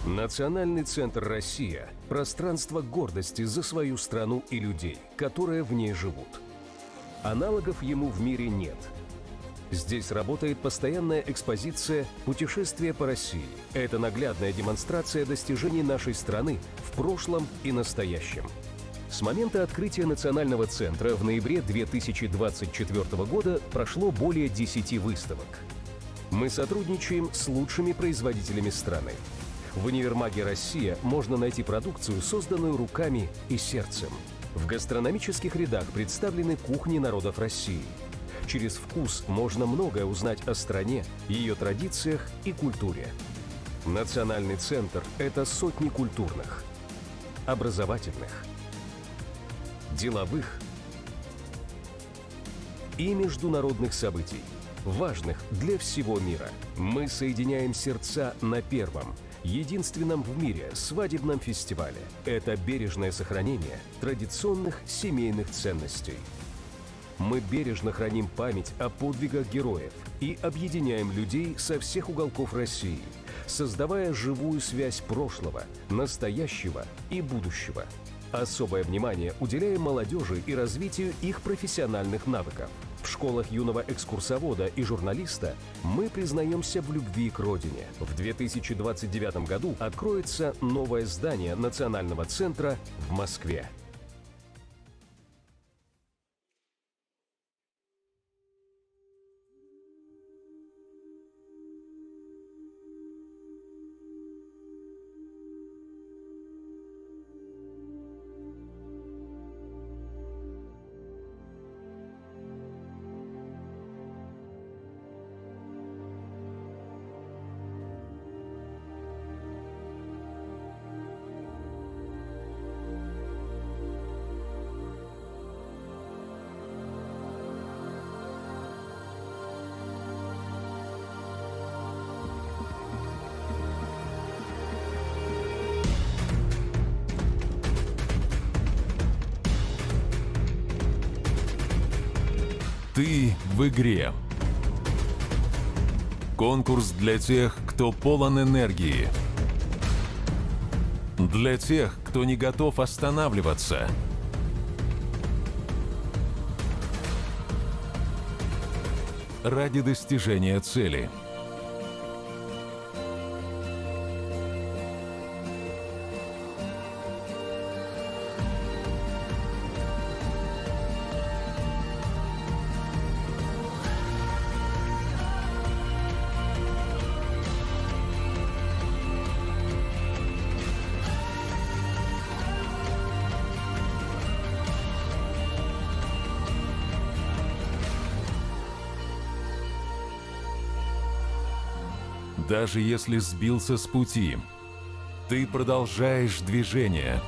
Национальный центр «Россия» – пространство гордости за свою страну и людей, которые в ней живут. Аналогов ему в мире нет. Здесь работает постоянная экспозиция «Путешествие по России». Это наглядная демонстрация достижений нашей страны в прошлом и настоящем. С момента открытия Национального центра в ноябре 2024 года прошло более 10 выставок. Мы сотрудничаем с лучшими производителями страны. В универмаге «Россия» можно найти продукцию, созданную руками и сердцем. В гастрономических рядах представлены кухни народов России. Через вкус можно многое узнать о стране, ее традициях и культуре. Национальный центр – это сотни культурных, образовательных, деловых и международных событий, важных для всего мира. Мы соединяем сердца на первом, единственном в мире свадебном фестивале. Это бережное сохранение традиционных семейных ценностей. Мы бережно храним память о подвигах героев и объединяем людей со всех уголков России, создавая живую связь прошлого, настоящего и будущего. Особое внимание уделяем молодежи и развитию их профессиональных навыков. В школах юного экскурсовода и журналиста мы признаемся в любви к родине. В 2029 году откроется новое здание Национального центра в Москве. Ты в игре. Конкурс для тех, кто полон энергии. Для тех, кто не готов останавливаться. Ради достижения цели. Даже если сбился с пути, ты продолжаешь движение.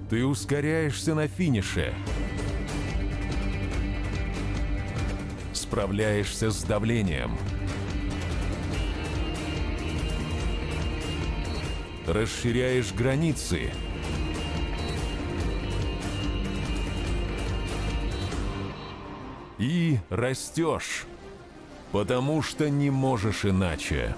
Ты ускоряешься на финише. Справляешься с давлением. Расширяешь границы. И растешь, потому что не можешь иначе.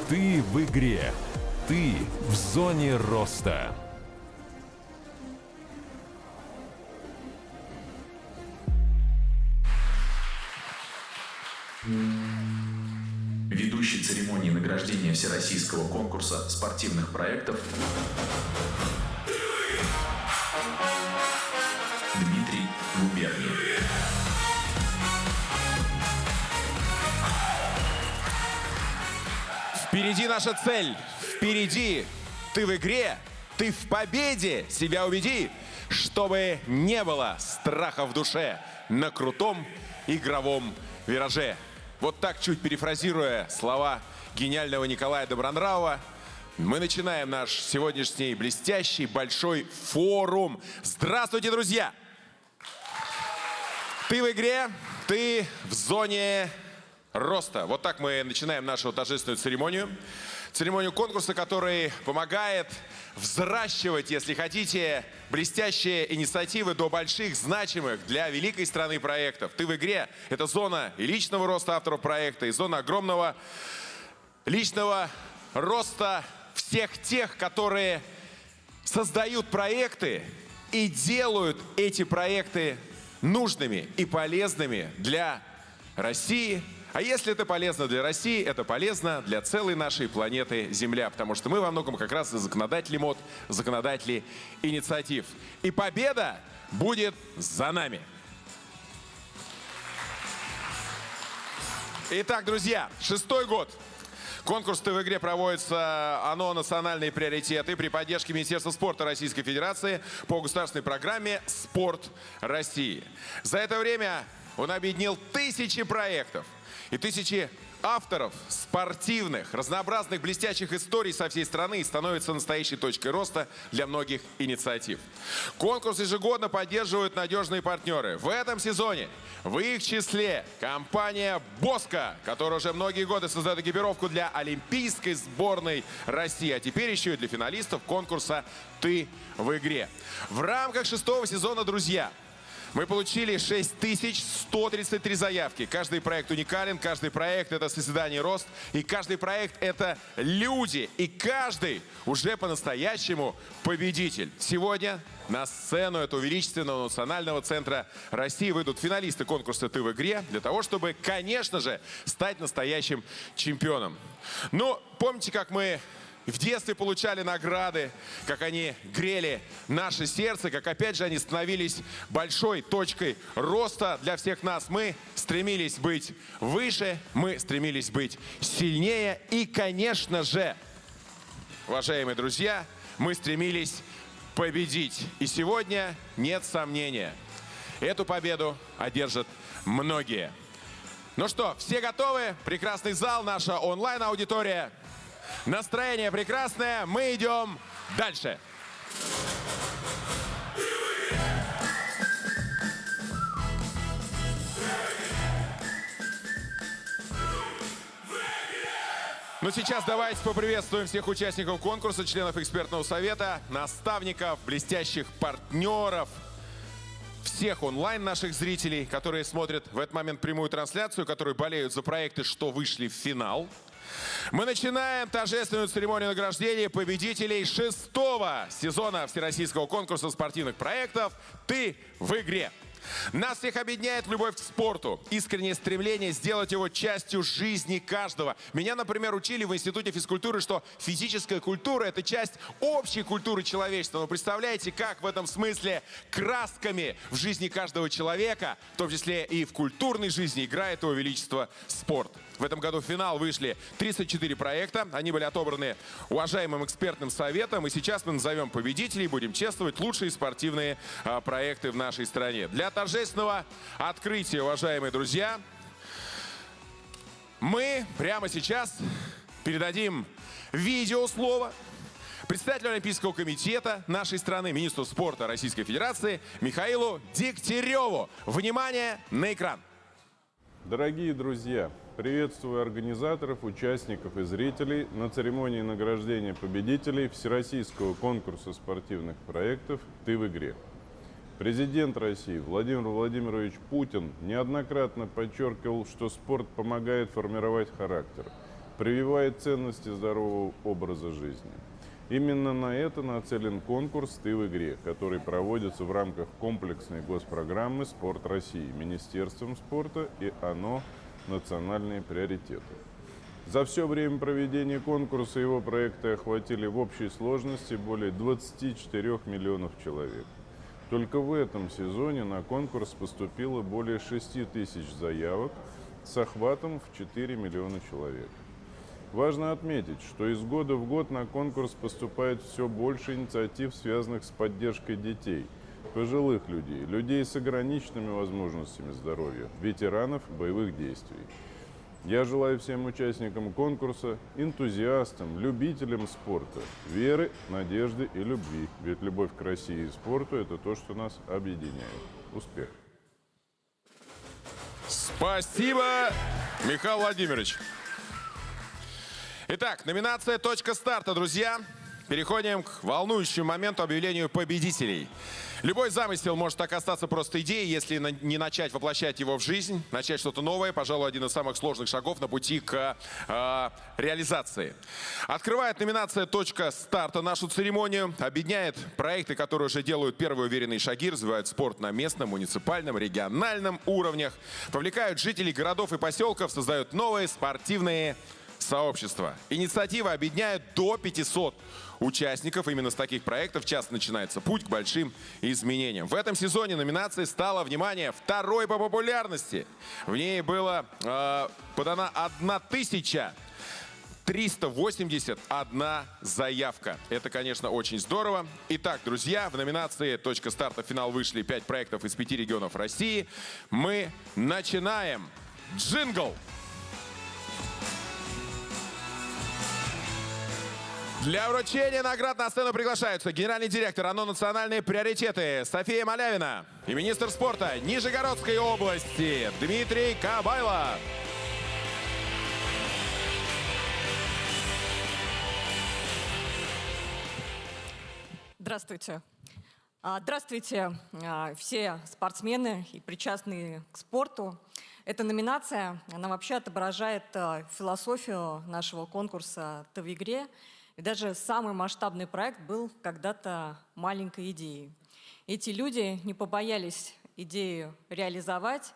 Ты в игре. Ты в зоне роста. Ведущий церемонии награждения Всероссийского конкурса спортивных проектов Дмитрий Губерниев. Впереди наша цель. Впереди. Ты в игре. Ты в победе. Себя убеди. Чтобы не было страха в душе на крутом игровом вираже. Вот так, чуть перефразируя слова гениального Николая Добронравова, мы начинаем наш сегодняшний блестящий большой форум. Здравствуйте, друзья! Ты в игре, ты в зоне роста. Вот так мы начинаем нашу торжественную церемонию. Церемонию конкурса, который помогает взращивать, если хотите, блестящие инициативы до больших, значимых для великой страны проектов. Ты в игре. Это зона и личного роста авторов проекта, и зона огромного личного роста всех тех, которые создают проекты и делают эти проекты нужными и полезными для России. А если это полезно для России, это полезно для целой нашей планеты Земля, потому что мы во многом как раз и законодатели мод, законодатели инициатив. И победа будет за нами. Итак, друзья, 6-й год. Конкурс «Ты в игре» проводится, оно национальные приоритеты при поддержке Министерства спорта Российской Федерации по государственной программе «Спорт России». За это время он объединил тысячи проектов и тысячи авторов спортивных, разнообразных, блестящих историй со всей страны и становится настоящей точкой роста для многих инициатив. Конкурс ежегодно поддерживают надежные партнеры. В этом сезоне в их числе компания «Боско», которая уже многие годы создает экипировку для олимпийской сборной России, а теперь еще и для финалистов конкурса «Ты в игре». В рамках 6-го сезона, друзья, мы получили 6133 заявки. Каждый проект уникален, каждый проект — это созидание и рост, и каждый проект — это люди, и каждый уже по-настоящему победитель. Сегодня на сцену этого величественного национального центра России выйдут финалисты конкурса «Ты в игре» для того, чтобы, конечно же, стать настоящим чемпионом. Ну, помните, как мы в детстве получали награды, как они грели наше сердце, как опять же они становились большой точкой роста для всех нас. Мы стремились быть выше, мы стремились быть сильнее и, конечно же, уважаемые друзья, мы стремились победить. И сегодня нет сомнения, эту победу одержат многие. Ну что, все готовы? Прекрасный зал, наша онлайн-аудитория. Настроение прекрасное, мы идем дальше. Ну сейчас давайте поприветствуем всех участников конкурса, членов экспертного совета, наставников, блестящих партнеров, всех онлайн наших зрителей, которые смотрят в этот момент прямую трансляцию, которые болеют за проекты, что вышли в финал. Мы начинаем торжественную церемонию награждения победителей 6-го сезона Всероссийского конкурса спортивных проектов «Ты в игре». Нас всех объединяет любовь к спорту, искреннее стремление сделать его частью жизни каждого. Меня, например, учили в Институте физкультуры, что физическая культура – это часть общей культуры человечества. Но представляете, как в этом смысле красками в жизни каждого человека, в том числе и в культурной жизни, играет его величество спорт. В этом году в финал вышли 34 проекта. Они были отобраны уважаемым экспертным советом. И сейчас мы назовем победителей и будем чествовать лучшие спортивные проекты в нашей стране. Для торжественного открытия, уважаемые друзья, мы прямо сейчас передадим видеослово председателю Олимпийского комитета нашей страны, министру спорта Российской Федерации Михаилу Дегтяреву. Внимание на экран. Дорогие друзья, приветствую организаторов, участников и зрителей на церемонии награждения победителей Всероссийского конкурса спортивных проектов «Ты в игре». Президент России Владимир Владимирович Путин неоднократно подчеркивал, что спорт помогает формировать характер, прививает ценности здорового образа жизни. Именно на это нацелен конкурс «Ты в игре», который проводится в рамках комплексной госпрограммы «Спорт России» Министерством спорта и ОНО «Национальные приоритеты». За все время проведения конкурса его проекты охватили в общей сложности более 24 миллионов человек. Только в этом сезоне на конкурс поступило более 6 тысяч заявок с охватом в 4 миллиона человек. Важно отметить, что из года в год на конкурс поступает все больше инициатив, связанных с поддержкой детей, пожилых людей, людей с ограниченными возможностями здоровья, ветеранов боевых действий. Я желаю всем участникам конкурса, энтузиастам, любителям спорта веры, надежды и любви. Ведь любовь к России и спорту – это то, что нас объединяет. Успех! Спасибо, Михаил Владимирович. Итак, номинация «Точка старта», друзья. Переходим к волнующему моменту объявлению победителей. Любой замысел может так остаться просто идеей, если не начать воплощать его в жизнь, начать что-то новое, пожалуй, один из самых сложных шагов на пути к реализации. Открывает номинация «Точка старта» нашу церемонию, объединяет проекты, которые уже делают первые уверенные шаги, развивают спорт на местном, муниципальном, региональном уровнях, повлекают жителей городов и поселков, создают новые спортивные сообщества. Инициатива объединяет до 500 участников. Именно с таких проектов часто начинается путь к большим изменениям. В этом сезоне номинацией стала, внимание, второй по популярности. В ней было подана 1381 заявка. Это, конечно, очень здорово. Итак, друзья, в номинации «Точка старта» в финал вышли 5 проектов из 5 регионов России. Мы начинаем. Джингл! Для вручения наград на сцену приглашаются генеральный директор ОНО «Национальные приоритеты» София Малявина и министр спорта Нижегородской области Дмитрий Кабайло. Здравствуйте. Здравствуйте, все спортсмены и причастные к спорту. Эта номинация, она вообще отображает философию нашего конкурса «Ты в игре». И даже самый масштабный проект был когда-то маленькой идеей. Эти люди не побоялись идею реализовать,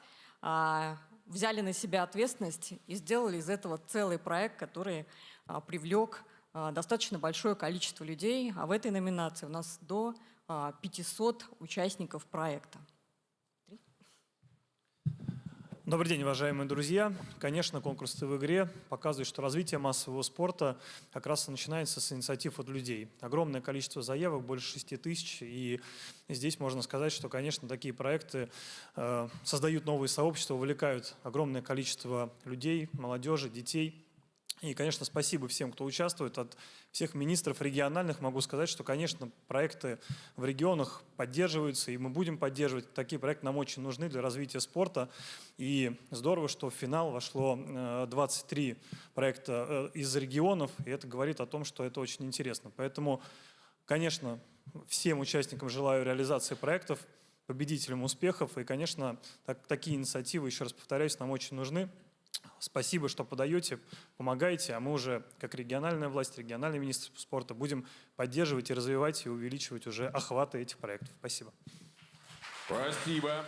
взяли на себя ответственность и сделали из этого целый проект, который привлек достаточно большое количество людей. А в этой номинации у нас до 500 участников проекта. Добрый день, уважаемые друзья. Конечно, конкурс «Ты в игре» показывает, что развитие массового спорта как раз и начинается с инициатив от людей. Огромное количество заявок, больше 6 тысяч. И здесь можно сказать, что, конечно, такие проекты создают новые сообщества, увлекают огромное количество людей, молодежи, детей. И, конечно, спасибо всем, кто участвует. От всех министров региональных могу сказать, что, конечно, проекты в регионах поддерживаются, и мы будем поддерживать. Такие проекты нам очень нужны для развития спорта. И здорово, что в финал вошло 23 проекта из регионов, и это говорит о том, что это очень интересно. Поэтому, конечно, всем участникам желаю реализации проектов, победителям успехов. И, конечно, такие инициативы, еще раз повторяюсь, нам очень нужны. Спасибо, что подаете, помогаете, а мы уже, как региональная власть, региональный министр спорта, будем поддерживать и развивать, и увеличивать уже охваты этих проектов. Спасибо. Спасибо.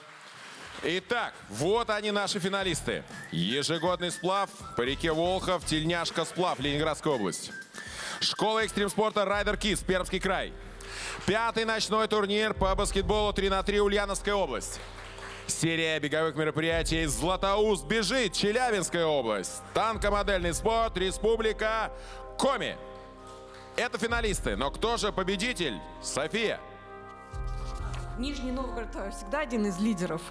Итак, вот они, наши финалисты. Ежегодный сплав по реке Волхов, Тельняшка сплав, Ленинградская область. Школа экстрим-спорта Райдер Kids, Пермский край. 5-й ночной турнир по баскетболу 3х3, Ульяновская область. Серия беговых мероприятий «Златоуст бежит», Челябинская область. Танкомодельный спорт, Республика Коми. Это финалисты. Но кто же победитель? София. Нижний Новгород всегда один из лидеров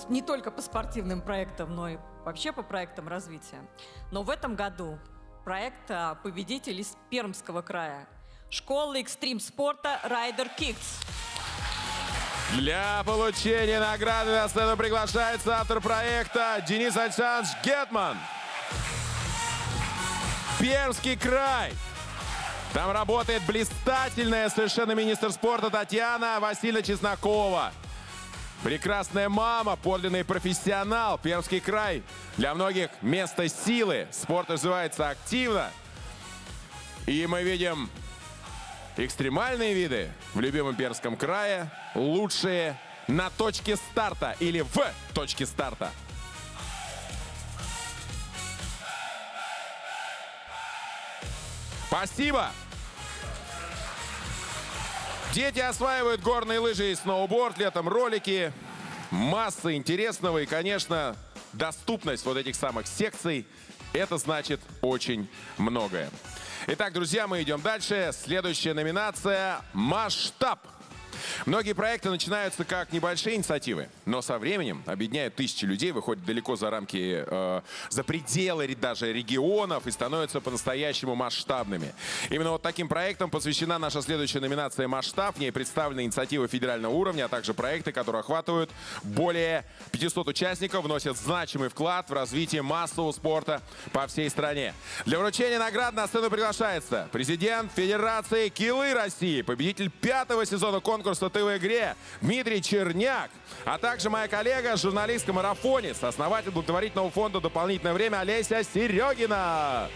не только по спортивным проектам, но и вообще по проектам развития. Но в этом году проект победитель из Пермского края. Школа экстрим-спорта Райдер Kids. Для получения награды на сцену приглашается автор проекта Денис Александрович Гетман. Пермский край. Там работает блистательная совершенно министр спорта Татьяна Васильевна Чеснокова. Прекрасная мама, подлинный профессионал. Пермский край для многих место силы. Спорт развивается активно. И мы видим экстремальные виды в любимом Пермском крае, лучшие на точке старта или в точке старта. Спасибо! Дети осваивают горные лыжи и сноуборд, летом ролики. Масса интересного и, конечно, доступность вот этих самых секций, это значит очень многое. Итак, друзья, мы идем дальше. Следующая номинация «Масштаб». Многие проекты начинаются как небольшие инициативы, но со временем объединяют тысячи людей, выходят далеко за рамки, за пределы даже регионов и становятся по-настоящему масштабными. Именно вот таким проектам посвящена наша следующая номинация «Масштаб». В ней представлены инициативы федерального уровня, а также проекты, которые охватывают более 500 участников, вносят значимый вклад в развитие массового спорта по всей стране. Для вручения наград на сцену приглашается президент Федерации Килы России, победитель 5-го сезона конкурса «Ты в игре» Дмитрий Черняк, а также моя коллега, журналистка-марафонец, основатель благотворительного фонда «Дополнительное время» Олеся Серегина.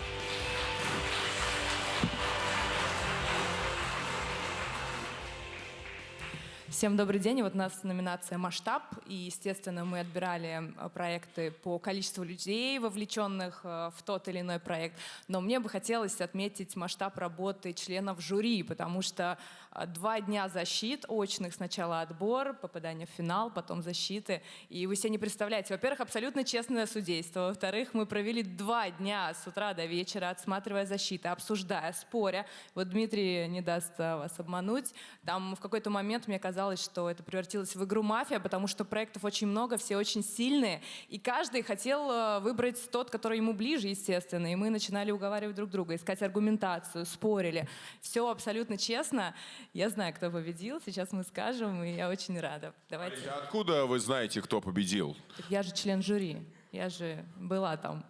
Всем добрый день. Вот у нас номинация «Масштаб». И, естественно, мы отбирали проекты по количеству людей, вовлеченных в тот или иной проект. Но мне бы хотелось отметить масштаб работы членов жюри, потому что 2 дня защит очных. Сначала отбор, попадание в финал, потом защиты. И вы себе не представляете. Во-первых, абсолютно честное судейство. Во-вторых, мы провели 2 дня с утра до вечера, отсматривая защиты, обсуждая, споря. Вот Дмитрий не даст вас обмануть. Там в какой-то момент мне казалось, что это превратилось в игру «Мафия», потому что проектов очень много, все очень сильные, и каждый хотел выбрать тот, который ему ближе, естественно, и мы начинали уговаривать друг друга, искать аргументацию, спорили. Все абсолютно честно. Я знаю, кто победил, сейчас мы скажем, и я очень рада. Давайте. А откуда вы знаете, кто победил? Я же член жюри, я же была там.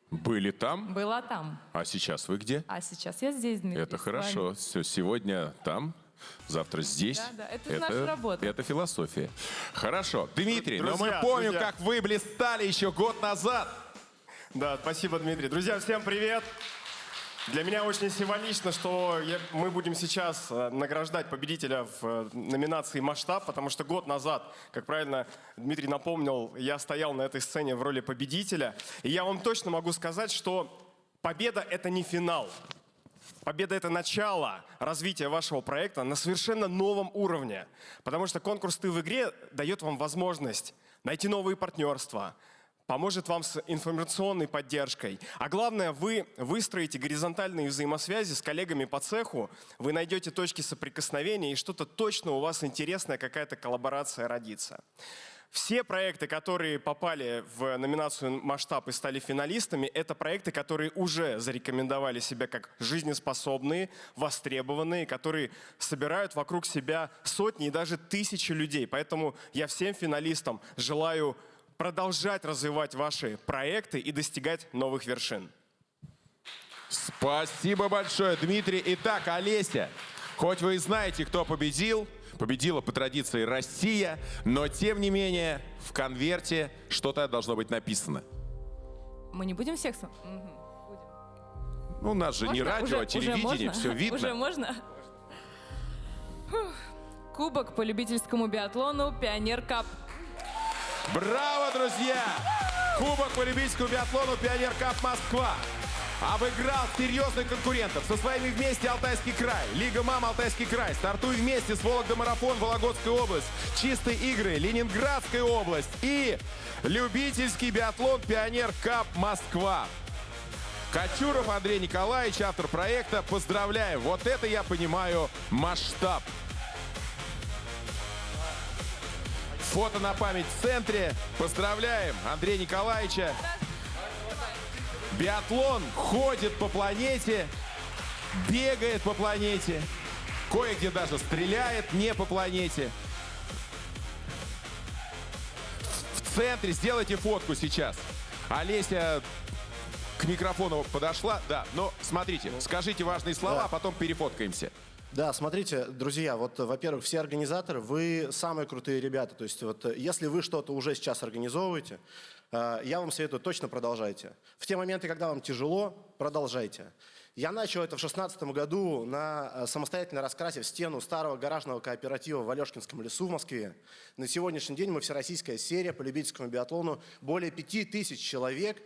Были там? Была там. А сейчас вы где? А сейчас я здесь, Дмитрий. Это хорошо. Все, сегодня там, завтра здесь. Да, это наша работа. Это философия. Хорошо. Дмитрий, но мы Друзья, помним, друзья. как вы блистали еще год назад. Да, спасибо, Дмитрий. Друзья, всем привет! Для меня очень символично, что мы будем сейчас награждать победителя в номинации «Масштаб», потому что год назад, как правильно Дмитрий напомнил, я стоял на этой сцене в роли победителя. И я вам точно могу сказать, что победа — это не финал. Победа — это начало развития вашего проекта на совершенно новом уровне. Потому что конкурс «Ты в игре» дает вам возможность найти новые партнерства, поможет вам с информационной поддержкой. А главное, вы выстроите горизонтальные взаимосвязи с коллегами по цеху, вы найдете точки соприкосновения, и что-то точно у вас интересное, какая-то коллаборация родится. Все проекты, которые попали в номинацию «Масштаб» и стали финалистами, это проекты, которые уже зарекомендовали себя как жизнеспособные, востребованные, которые собирают вокруг себя сотни и даже тысячи людей. Поэтому я всем финалистам желаю продолжать развивать ваши проекты и достигать новых вершин. Спасибо большое, Дмитрий. Итак, Олеся, хоть вы и знаете, кто победил, победила по традиции Россия, но тем не менее в конверте что-то должно быть написано. Мы не будем всех... Ну, у нас же не Можно? радио, а Уже телевидение, можно? все видно. Уже можно? Фух. Кубок по любительскому биатлону «Пионер Кап». Браво, друзья! Кубок по любительскому биатлону «Пионер Кап Москва» обыграл серьезных конкурентов. Со своими вместе Алтайский край, Лига МАМ Алтайский край, Стартуй вместе с Вологда-марафон Вологодская область, Чистые игры Ленинградская область и любительский биатлон «Пионер Кап Москва». Кочуров Андрей Николаевич, автор проекта. Поздравляем! Вот это я понимаю масштаб. Фото на память в центре. Поздравляем Андрея Николаевича. Биатлон ходит по планете, бегает по планете, кое-где даже стреляет не по планете. В центре сделайте фотку сейчас. Олеся к микрофону подошла. Да, но смотрите, скажите важные слова, а потом перефоткаемся. Да, смотрите, друзья, вот, во-первых, все организаторы, вы самые крутые ребята. То есть, вот, если вы что-то уже сейчас организовываете, я вам советую, точно продолжайте. В те моменты, когда вам тяжело, продолжайте. Я начал это в 2016 году на самостоятельной раскрасе в стену старого гаражного кооператива в Алешкинском лесу в Москве. На сегодняшний день мы всероссийская серия по любительскому биатлону. Более 5000 человек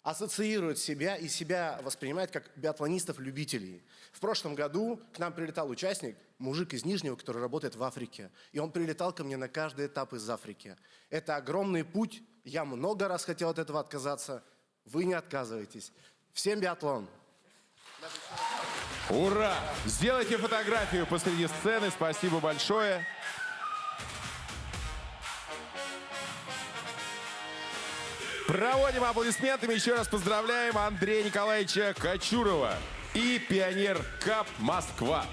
ассоциируют себя и себя воспринимают как биатлонистов-любителей. В прошлом году к нам прилетал участник, мужик из Нижнего, который работает в Африке. И он прилетал ко мне на каждый этап из Африки. Это огромный путь, Я много раз хотел от этого отказаться. Вы не отказываетесь. Всем биатлон! Ура! Сделайте фотографию посреди сцены. Спасибо большое. Проводим аплодисментами. Еще раз поздравляем Андрея Николаевича Кочурова и Пионер Кап Москва.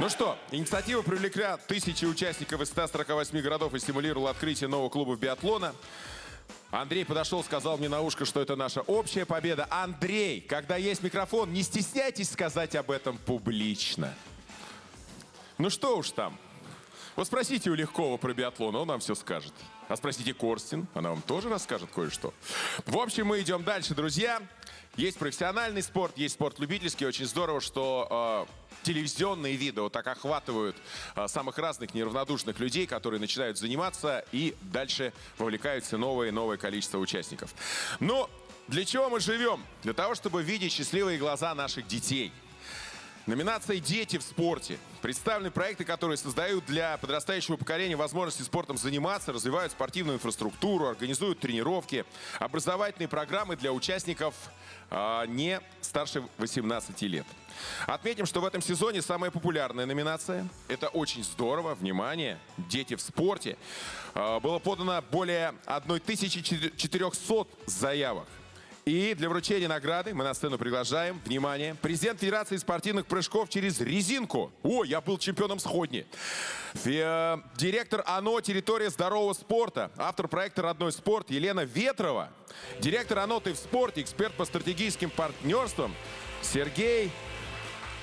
Ну что, инициатива привлекла тысячи участников из 148 городов и стимулировала открытие нового клуба биатлона. Андрей подошел, сказал мне на ушко, что это наша общая победа. Андрей, когда есть микрофон, не стесняйтесь сказать об этом публично. Ну что уж там. Вот спросите у Легкова про биатлон, он вам все скажет. А спросите Корстин, она вам тоже расскажет кое-что. В общем, мы идем дальше, друзья. Есть профессиональный спорт, есть спорт любительский. Очень здорово, что телевизионные видео так охватывают самых разных неравнодушных людей, которые начинают заниматься и дальше вовлекаются новое и новое количество участников. Но для чего мы живем? Для того, чтобы видеть счастливые глаза наших детей. Номинация «Дети в спорте». Представлены проекты, которые создают для подрастающего поколения возможности спортом заниматься, развивают спортивную инфраструктуру, организуют тренировки, образовательные программы для участников не старше 18 лет. Отметим, что в этом сезоне самая популярная номинация. Это очень здорово. Внимание! «Дети в спорте». Было подано более 1400 заявок. И для вручения награды мы на сцену приглашаем, внимание, президент Федерации спортивных прыжков через резинку. О, я был чемпионом сходни. Директор ОНО «Территория здорового спорта», автор проекта «Родной спорт» Елена Ветрова. Директор ОНО «Ты в спорте», эксперт по стратегическим партнерствам Сергей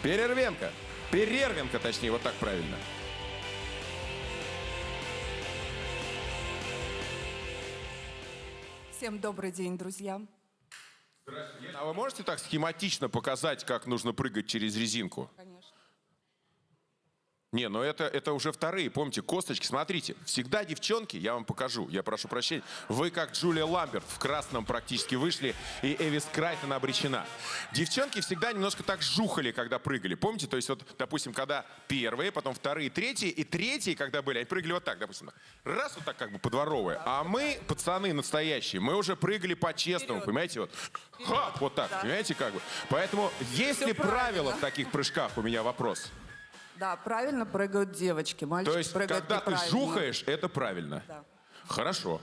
Перервенко. Перервенко, точнее, вот так правильно. Всем добрый день, друзья. А вы можете так схематично показать, как нужно прыгать через резинку? Конечно. Не, но это уже вторые, помните, косточки. Смотрите, всегда девчонки, я вам покажу, я прошу прощения, вы как Джулия Ламберт в красном практически вышли, и Эвис Крайтон обречена. Девчонки всегда немножко так жухали, когда прыгали, помните? То есть вот, допустим, когда первые, потом вторые, третьи, и третьи, когда были, они прыгали вот так, допустим, раз вот так как бы подворовывая. А мы, пацаны настоящие, мы уже прыгали по-честному, понимаете? Вот, ха, вот так, понимаете, как бы. Поэтому есть ли правила в таких прыжках, у меня вопрос. Да, правильно прыгают девочки, мальчики То есть, прыгают когда ты неправильно. жухаешь, это правильно? Да. Хорошо.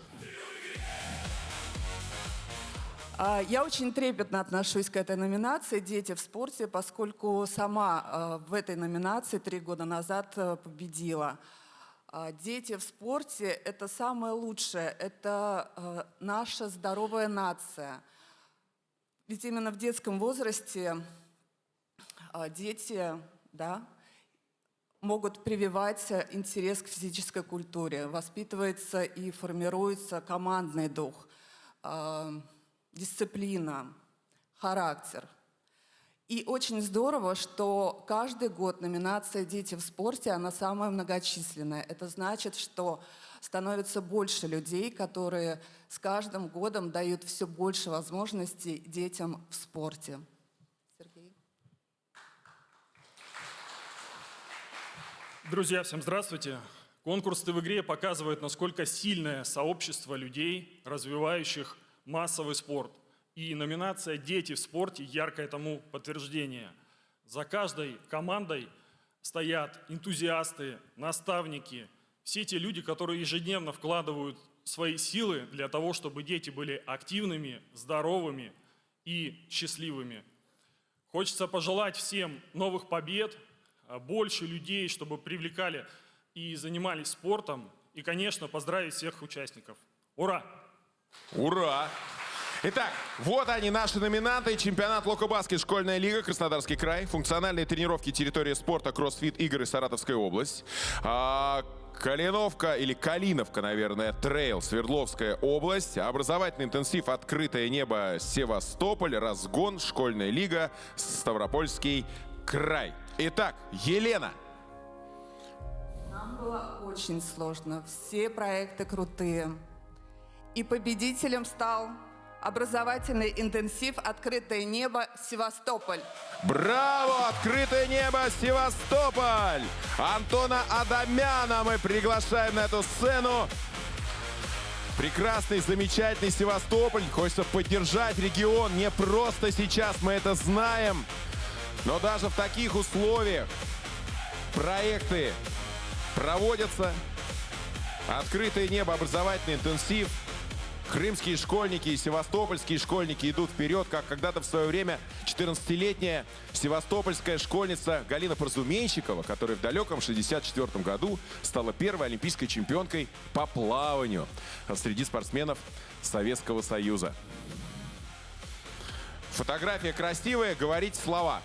Я очень трепетно отношусь к этой номинации «Дети в спорте», поскольку сама в этой номинации 3 года назад победила. Дети в спорте – это самое лучшее, это наша здоровая нация. Ведь именно в детском возрасте дети, да, могут прививать интерес к физической культуре, воспитывается и формируется командный дух, дисциплина, характер. И очень здорово, что каждый год номинация «Дети в спорте», она самая многочисленная. Это значит, что становится больше людей, которые с каждым годом дают все больше возможностей детям в спорте. Сергей. Друзья, всем здравствуйте. Конкурс «Ты в игре» показывает, насколько сильное сообщество людей, развивающих массовый спорт. И номинация «Дети в спорте» – яркое тому подтверждение. За каждой командой стоят энтузиасты, наставники, все те люди, которые ежедневно вкладывают свои силы для того, чтобы дети были активными, здоровыми и счастливыми. Хочется пожелать всем новых побед, больше людей, чтобы привлекали и занимались спортом. И, конечно, поздравить всех участников. Ура! Ура! Итак, вот они, наши номинанты. Чемпионат Локобаскет, школьная лига, Краснодарский край. Функциональные тренировки, территория спорта, кроссфит, игры, Саратовская область. Калиновка, или Калиновка, наверное, трейл, Свердловская область. Образовательный интенсив, открытое небо, Севастополь. Разгон, школьная лига, Ставропольский край. Итак, Елена. Нам было очень сложно. Все проекты крутые. И победителем стал Образовательный интенсив «Открытое небо. Севастополь». Браво! Открытое небо, Севастополь! Антона Адамяна мы приглашаем на эту сцену. Прекрасный, замечательный Севастополь. Хочется поддержать регион. Не просто сейчас, мы это знаем. Но даже в таких условиях проекты проводятся. Открытое небо, образовательный интенсив. Крымские школьники и севастопольские школьники идут вперед, как когда-то в свое время 14-летняя севастопольская школьница Галина Парзуменщикова, которая в далеком 1964 году стала первой олимпийской чемпионкой по плаванию среди спортсменов Советского Союза. Фотография красивая, говорить слова.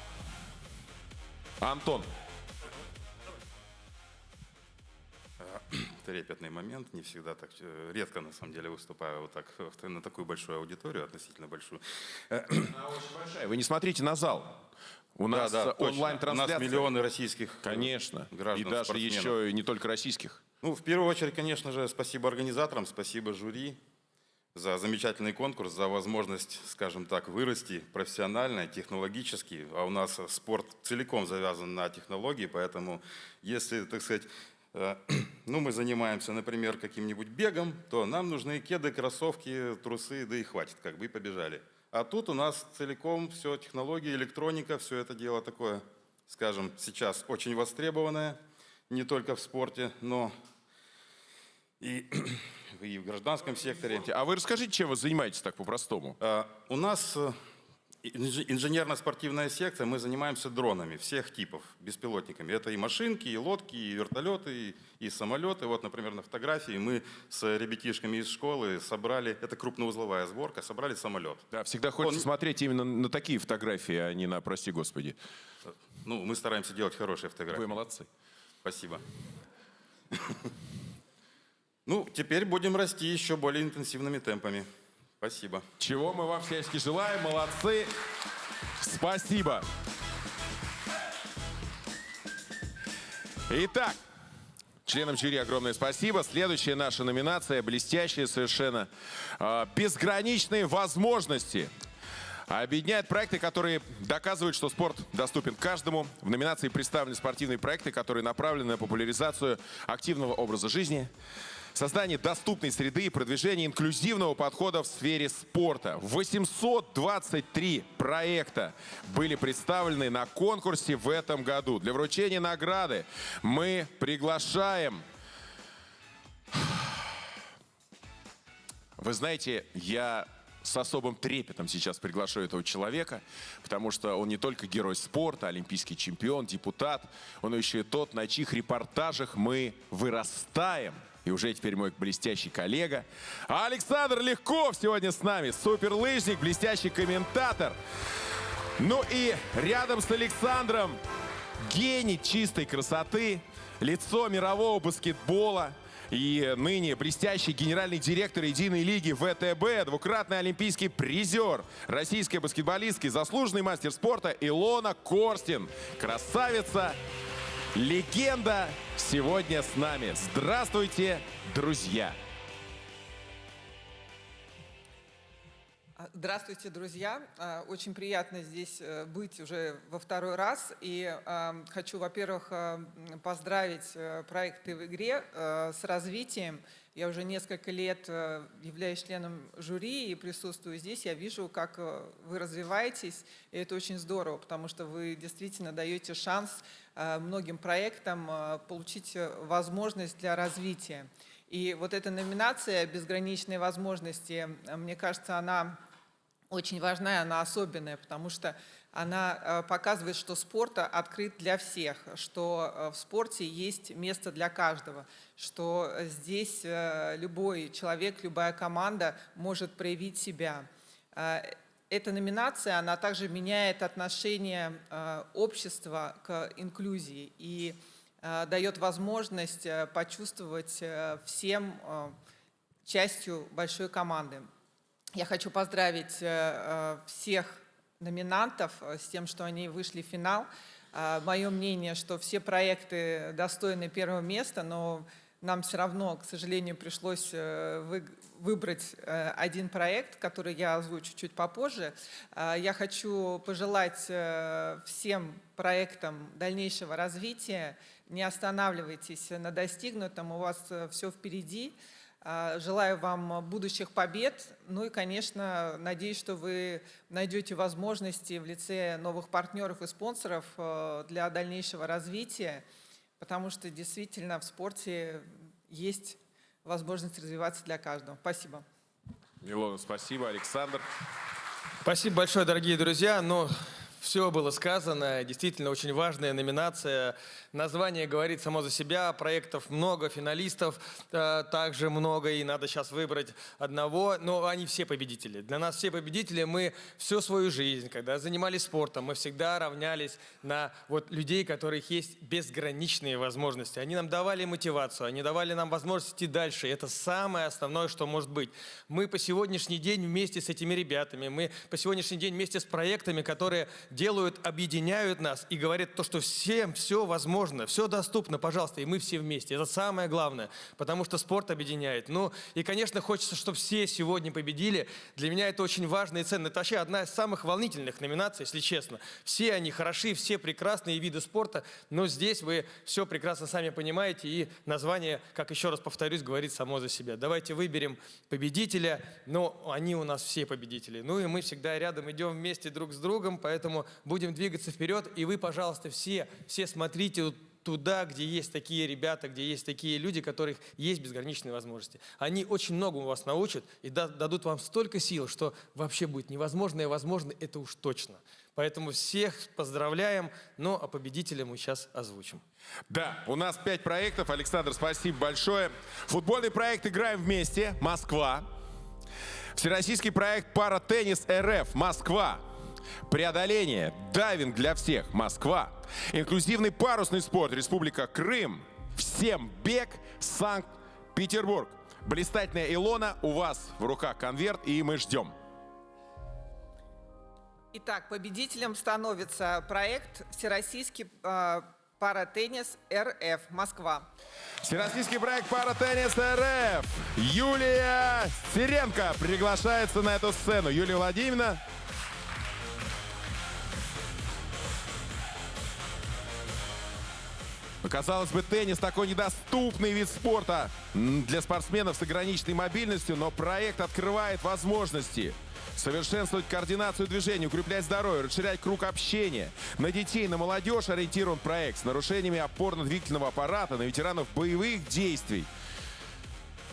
Антон. Трепетный момент, не всегда так, редко на самом деле выступаю вот так на такую большую аудиторию, относительно большую. Очень большая. Вы не смотрите на зал. У нас онлайн-трансляция. У нас миллионы российских конечно, граждан, и даже спортсменов. еще и не только российских. Ну, в первую очередь, конечно же, спасибо организаторам, спасибо жюри за замечательный конкурс, за возможность, скажем так, вырасти профессионально, технологически. А у нас спорт целиком завязан на технологии, поэтому если, так сказать, ну, мы занимаемся, например, каким-нибудь бегом, то нам нужны кеды, кроссовки, трусы, да и хватит, как бы, и побежали. А тут у нас целиком все технологии, электроника, все это дело такое, скажем, сейчас очень востребованное, не только в спорте, но и в гражданском секторе. А вы расскажите, чем вы занимаетесь так по-простому? У нас инженерно-спортивная секция, мы занимаемся дронами всех типов, беспилотниками. Это и машинки, и лодки, и вертолеты, и самолеты. Вот, например, на фотографии мы с ребятишками из школы собрали, это крупноузловая сборка, собрали самолет. Да, всегда хочется смотреть именно на такие фотографии, а не на, прости господи. Ну, мы стараемся делать хорошие фотографии. Вы молодцы. Спасибо. Ну, теперь будем расти еще более интенсивными темпами. Спасибо. Чего мы вам всячески желаем. Молодцы. Спасибо. Итак, членам жюри огромное спасибо. Следующая наша номинация, блестящая совершенно, безграничные возможности. Объединяет проекты, которые доказывают, что спорт доступен каждому. В номинации представлены спортивные проекты, которые направлены на популяризацию активного образа жизни, создание доступной среды и продвижение инклюзивного подхода в сфере спорта. 823 проекта были представлены на конкурсе в этом году. Для вручения награды мы приглашаем... Вы знаете, я с особым трепетом сейчас приглашу этого человека, потому что он не только герой спорта, олимпийский чемпион, депутат, он еще и тот, на чьих репортажах мы вырастаем. И уже теперь мой блестящий коллега. Александр Легков сегодня с нами. Суперлыжник, блестящий комментатор. Ну и рядом с Александром гений чистой красоты, лицо мирового баскетбола и ныне блестящий генеральный директор единой лиги ВТБ, двукратный олимпийский призер, российская баскетболистка, заслуженный мастер спорта Илона Корстин. Красавица, легенда сегодня с нами. Здравствуйте, друзья! Здравствуйте, друзья! Очень приятно здесь быть уже во второй раз. И хочу, во-первых, поздравить проект «Ты в игре» с развитием. Я уже несколько лет являюсь членом жюри и присутствую здесь. Я вижу, как вы развиваетесь, и это очень здорово, потому что вы действительно даете шанс многим проектам получить возможность для развития. И вот эта номинация «Безграничные возможности», мне кажется, она очень важна, она особенная, потому что она показывает, что спорт открыт для всех, что в спорте есть место для каждого, что здесь любой человек, любая команда может проявить себя. Эта номинация, она также меняет отношение общества к инклюзии и дает возможность почувствовать всем частью большой команды. Я хочу поздравить всех номинантов с тем, что они вышли в финал. Мое мнение, что все проекты достойны первого места, но нам все равно, к сожалению, пришлось выбрать один проект, который я озвучу чуть попозже. Я хочу пожелать всем проектам дальнейшего развития. Не останавливайтесь на достигнутом, у вас все впереди. Желаю вам будущих побед. Ну и, конечно, надеюсь, что вы найдете возможности в лице новых партнеров и спонсоров для дальнейшего развития, потому что действительно в спорте есть возможность развиваться для каждого. Спасибо. Илона, спасибо. Александр. Спасибо большое, дорогие друзья. Все было сказано, действительно очень важная номинация. Название говорит само за себя, проектов много, финалистов также много, и надо сейчас выбрать одного, но они все победители. Для нас все победители, мы всю свою жизнь, когда занимались спортом, мы всегда равнялись на людей, у которых есть безграничные возможности. Они нам давали мотивацию, они давали нам возможность идти дальше, это самое основное, что может быть. Мы по сегодняшний день вместе с этими ребятами, мы по сегодняшний день вместе с проектами, которые делают, объединяют нас и говорят то, что всем все возможно, все доступно, пожалуйста, и мы все вместе. Это самое главное, потому что спорт объединяет. И, конечно, хочется, чтобы все сегодня победили. Для меня это очень важно и ценно. Это вообще одна из самых волнительных номинаций, если честно. Все они хороши, все прекрасные виды спорта, но здесь вы все прекрасно сами понимаете, и название, как еще раз повторюсь, говорит само за себя. Давайте выберем победителя, но они у нас все победители. И мы всегда рядом идем вместе друг с другом, поэтому будем двигаться вперед, и вы, пожалуйста, все смотрите туда, где есть такие ребята, где есть такие люди, у которых есть безграничные возможности. Они очень многому вас научат и дадут вам столько сил, что вообще будет невозможное возможно, это уж точно. Поэтому всех поздравляем, а победителя мы сейчас озвучим. Да, у нас 5 проектов. Александр, спасибо большое. Футбольный проект «Играем вместе», Москва. Всероссийский проект «Паратеннис РФ», Москва. Преодоление, дайвинг для всех, Москва. Инклюзивный парусный спорт, Республика Крым. Всем бег, Санкт-Петербург. Блистательная Илона, у вас в руках конверт, и мы ждем. Итак, победителем становится проект «Всероссийский паратеннис РФ», Москва. Всероссийский проект «Паратеннис РФ». Юлия Сиренко приглашается на эту сцену. Юлия Владимировна. Казалось бы, теннис такой недоступный вид спорта для спортсменов с ограниченной мобильностью, но проект открывает возможности совершенствовать координацию движений, укреплять здоровье, расширять круг общения. На детей, на молодежь ориентирован проект с нарушениями опорно-двигательного аппарата, на ветеранов боевых действий.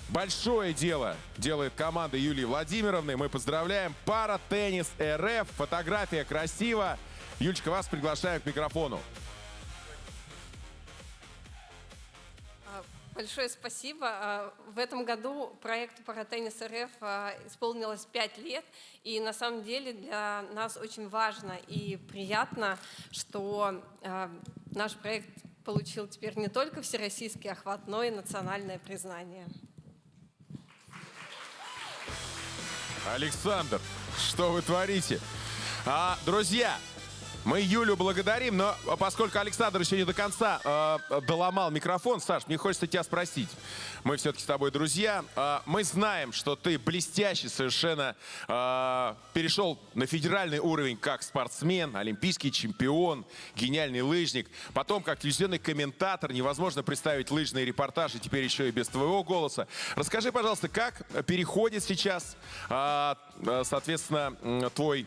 Большое дело делает команда Юлии Владимировны. Мы поздравляем. Паратеннис РФ. Фотография красиво. Юлечка, вас приглашаем к микрофону. Большое спасибо. В этом году проекту «Паратеннис РФ» исполнилось 5 лет. И на самом деле для нас очень важно и приятно, что наш проект получил теперь не только всероссийский охват, но и национальное признание. Александр, что вы творите? Друзья, мы Юлю благодарим, но поскольку Александр еще не до конца доломал микрофон, Саш, мне хочется тебя спросить. Мы все-таки с тобой друзья. Мы знаем, что ты блестяще совершенно перешел на федеральный уровень как спортсмен, олимпийский чемпион, гениальный лыжник. Потом, как телевизионный комментатор, невозможно представить лыжные репортажи, теперь еще и без твоего голоса. Расскажи, пожалуйста, как переходит сейчас, соответственно, твой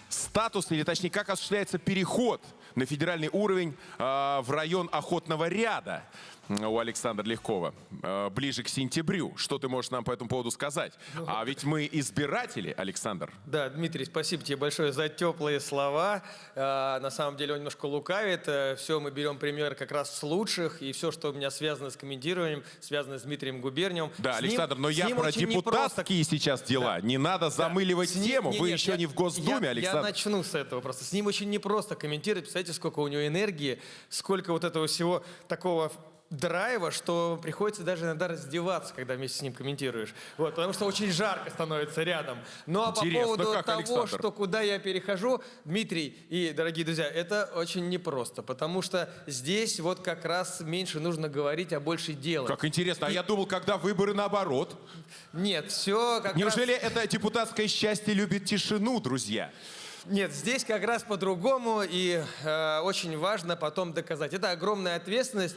статус, или точнее, как осуществляется переход на федеральный уровень в район охотного ряда у Александра Легкова ближе к сентябрю. Что ты можешь нам по этому поводу сказать? А ведь мы избиратели, Александр. Да, Дмитрий, спасибо тебе большое за теплые слова. На самом деле он немножко лукавит. Все, мы берем пример как раз с лучших, и все, что у меня связано с комментированием, связано с Дмитрием Губерниевым. Да, Александр, но я про депутатские сейчас дела. Да. Не надо замыливать тему. Вы еще не в Госдуме, Александр. Я начну с этого просто. С ним очень непросто комментировать. Представляете, сколько у него энергии, сколько вот этого всего такого драйва, что приходится даже иногда раздеваться, когда вместе с ним комментируешь. Вот, потому что очень жарко становится рядом. Ну а Интересно, по поводу как, того, Александр? что куда я перехожу, Дмитрий и дорогие друзья, это очень непросто, потому что здесь вот как раз меньше нужно говорить, а больше делать. Как интересно, а я думал, когда выборы наоборот. Нет, все как Неужели раз... это депутатское счастье любит тишину, друзья? Нет, здесь как раз по-другому, и очень важно потом доказать. Это огромная ответственность.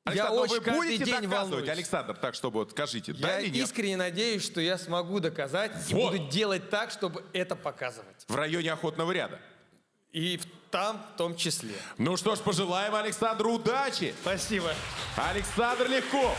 Александр, Я но очень вы каждый будете день доказывать, волнуюсь. Александр, так, чтобы вот скажите, да Я или нет? искренне надеюсь, что я смогу доказать и Вот. буду делать так, чтобы это показывать. В районе Охотного ряда. И там в том числе. Ну что ж, пожелаем Александру удачи. Спасибо. Александр Легков.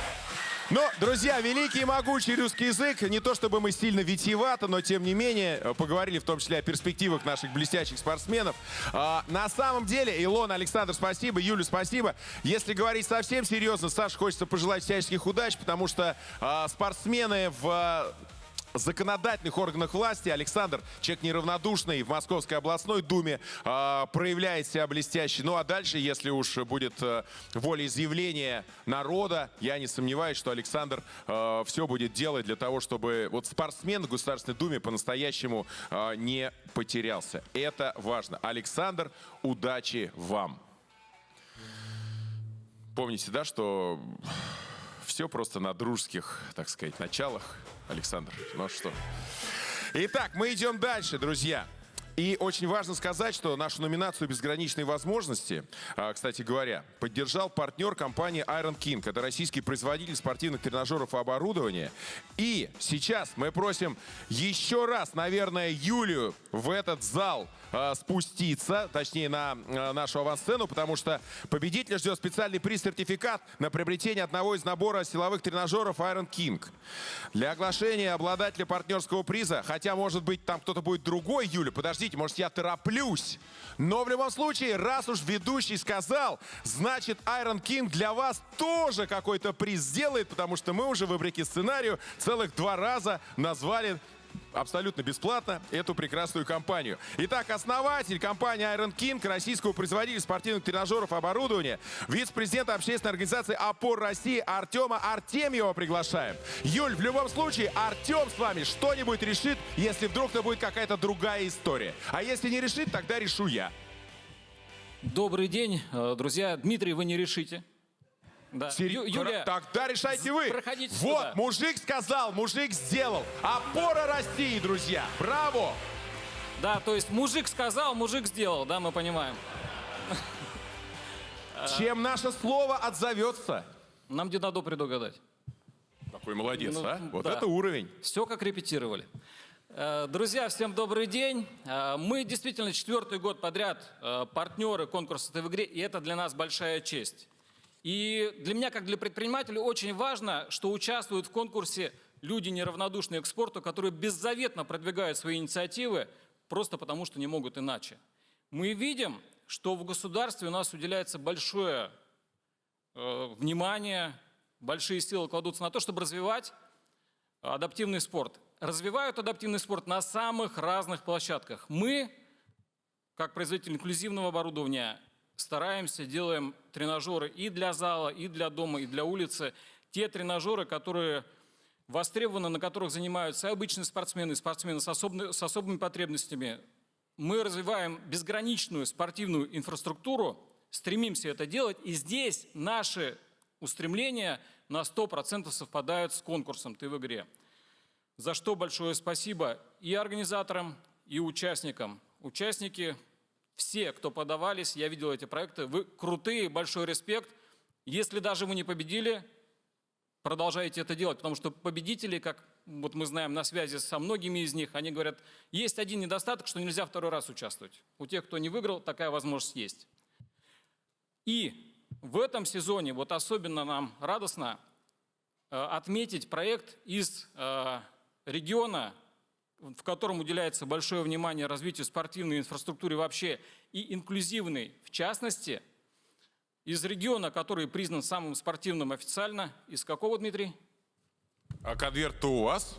Ну, друзья, великий и могучий русский язык. Не то чтобы мы сильно витиевато, но тем не менее поговорили в том числе о перспективах наших блестящих спортсменов. На самом деле, Илона, Александр, спасибо, Юля, спасибо. Если говорить совсем серьезно, Саше хочется пожелать всяческих удач, потому что спортсмены в законодательных органах власти, Александр, человек неравнодушный, в Московской областной думе проявляет себя блестяще. Ну а дальше, если уж будет волеизъявление народа, я не сомневаюсь, что Александр все будет делать для того, чтобы вот спортсмен в Государственной Думе по-настоящему не потерялся. Это важно. Александр, удачи вам. Помните, да, что все просто на дружеских, так сказать, началах. Александр, ну что. Итак, мы идем дальше, друзья. И очень важно сказать, что нашу номинацию «Безграничные возможности», кстати говоря, поддержал партнер компании Iron King. Это российский производитель спортивных тренажеров и оборудования. И сейчас мы просим еще раз, наверное, Юлию в этот зал спуститься, точнее на нашу авансцену, потому что победителя ждет специальный приз-сертификат на приобретение одного из набора силовых тренажеров Iron King. Для оглашения обладателя партнерского приза, хотя, может быть, там кто-то будет другой, Юля, подождите, может, я тороплюсь. Но в любом случае, раз уж ведущий сказал, значит, Iron King для вас тоже какой-то приз сделает, потому что мы уже, вопреки сценарию, целых 2 раза назвали абсолютно бесплатно эту прекрасную компанию. Итак, основатель компании Iron King, российского производителя спортивных тренажеров и оборудования, вице-президента общественной организации «Опор России» Артема Артемьева приглашаем. Юль, в любом случае, Артем с вами что-нибудь решит, если вдруг это будет какая-то другая история. А если не решит, тогда решу я. Добрый день, друзья. Дмитрий, вы не решите. Да. Юля, тогда решайте вы. Проходите вот, сюда. Мужик сказал, мужик сделал. Опора России, друзья. Браво! Да, то есть мужик сказал, мужик сделал, да, мы понимаем. Чем наше слово отзовется? Нам не надо предугадать. Какой молодец, Ну, а? Вот да. это уровень. Все как репетировали. Друзья, всем добрый день. Мы действительно 4-й год подряд партнеры конкурса «Ты в игре», и это для нас большая честь. И для меня, как для предпринимателя, очень важно, что участвуют в конкурсе люди, неравнодушные к спорту, которые беззаветно продвигают свои инициативы, просто потому что не могут иначе. Мы видим, что в государстве у нас уделяется большое внимание, большие силы кладутся на то, чтобы развивать адаптивный спорт. Развивают адаптивный спорт на самых разных площадках. Мы, как производитель инклюзивного оборудования, стараемся, делаем тренажеры и для зала, и для дома, и для улицы. Те тренажеры, которые востребованы, на которых занимаются обычные спортсмены, спортсмены с особыми потребностями. Мы развиваем безграничную спортивную инфраструктуру, стремимся это делать, и здесь наши устремления на 100% совпадают с конкурсом «Ты в игре». За что большое спасибо и организаторам, и участникам. Участники, все, кто подавались, я видел эти проекты, вы крутые, большой респект. Если даже вы не победили, продолжайте это делать, потому что победители, как вот мы знаем на связи со многими из них, они говорят, есть один недостаток, что нельзя 2-й раз участвовать. У тех, кто не выиграл, такая возможность есть. И в этом сезоне вот особенно нам радостно отметить проект из региона, в котором уделяется большое внимание развитию спортивной инфраструктуры вообще и инклюзивной в частности, из региона, который признан самым спортивным официально. Из какого, Дмитрий? А конверт-то у вас?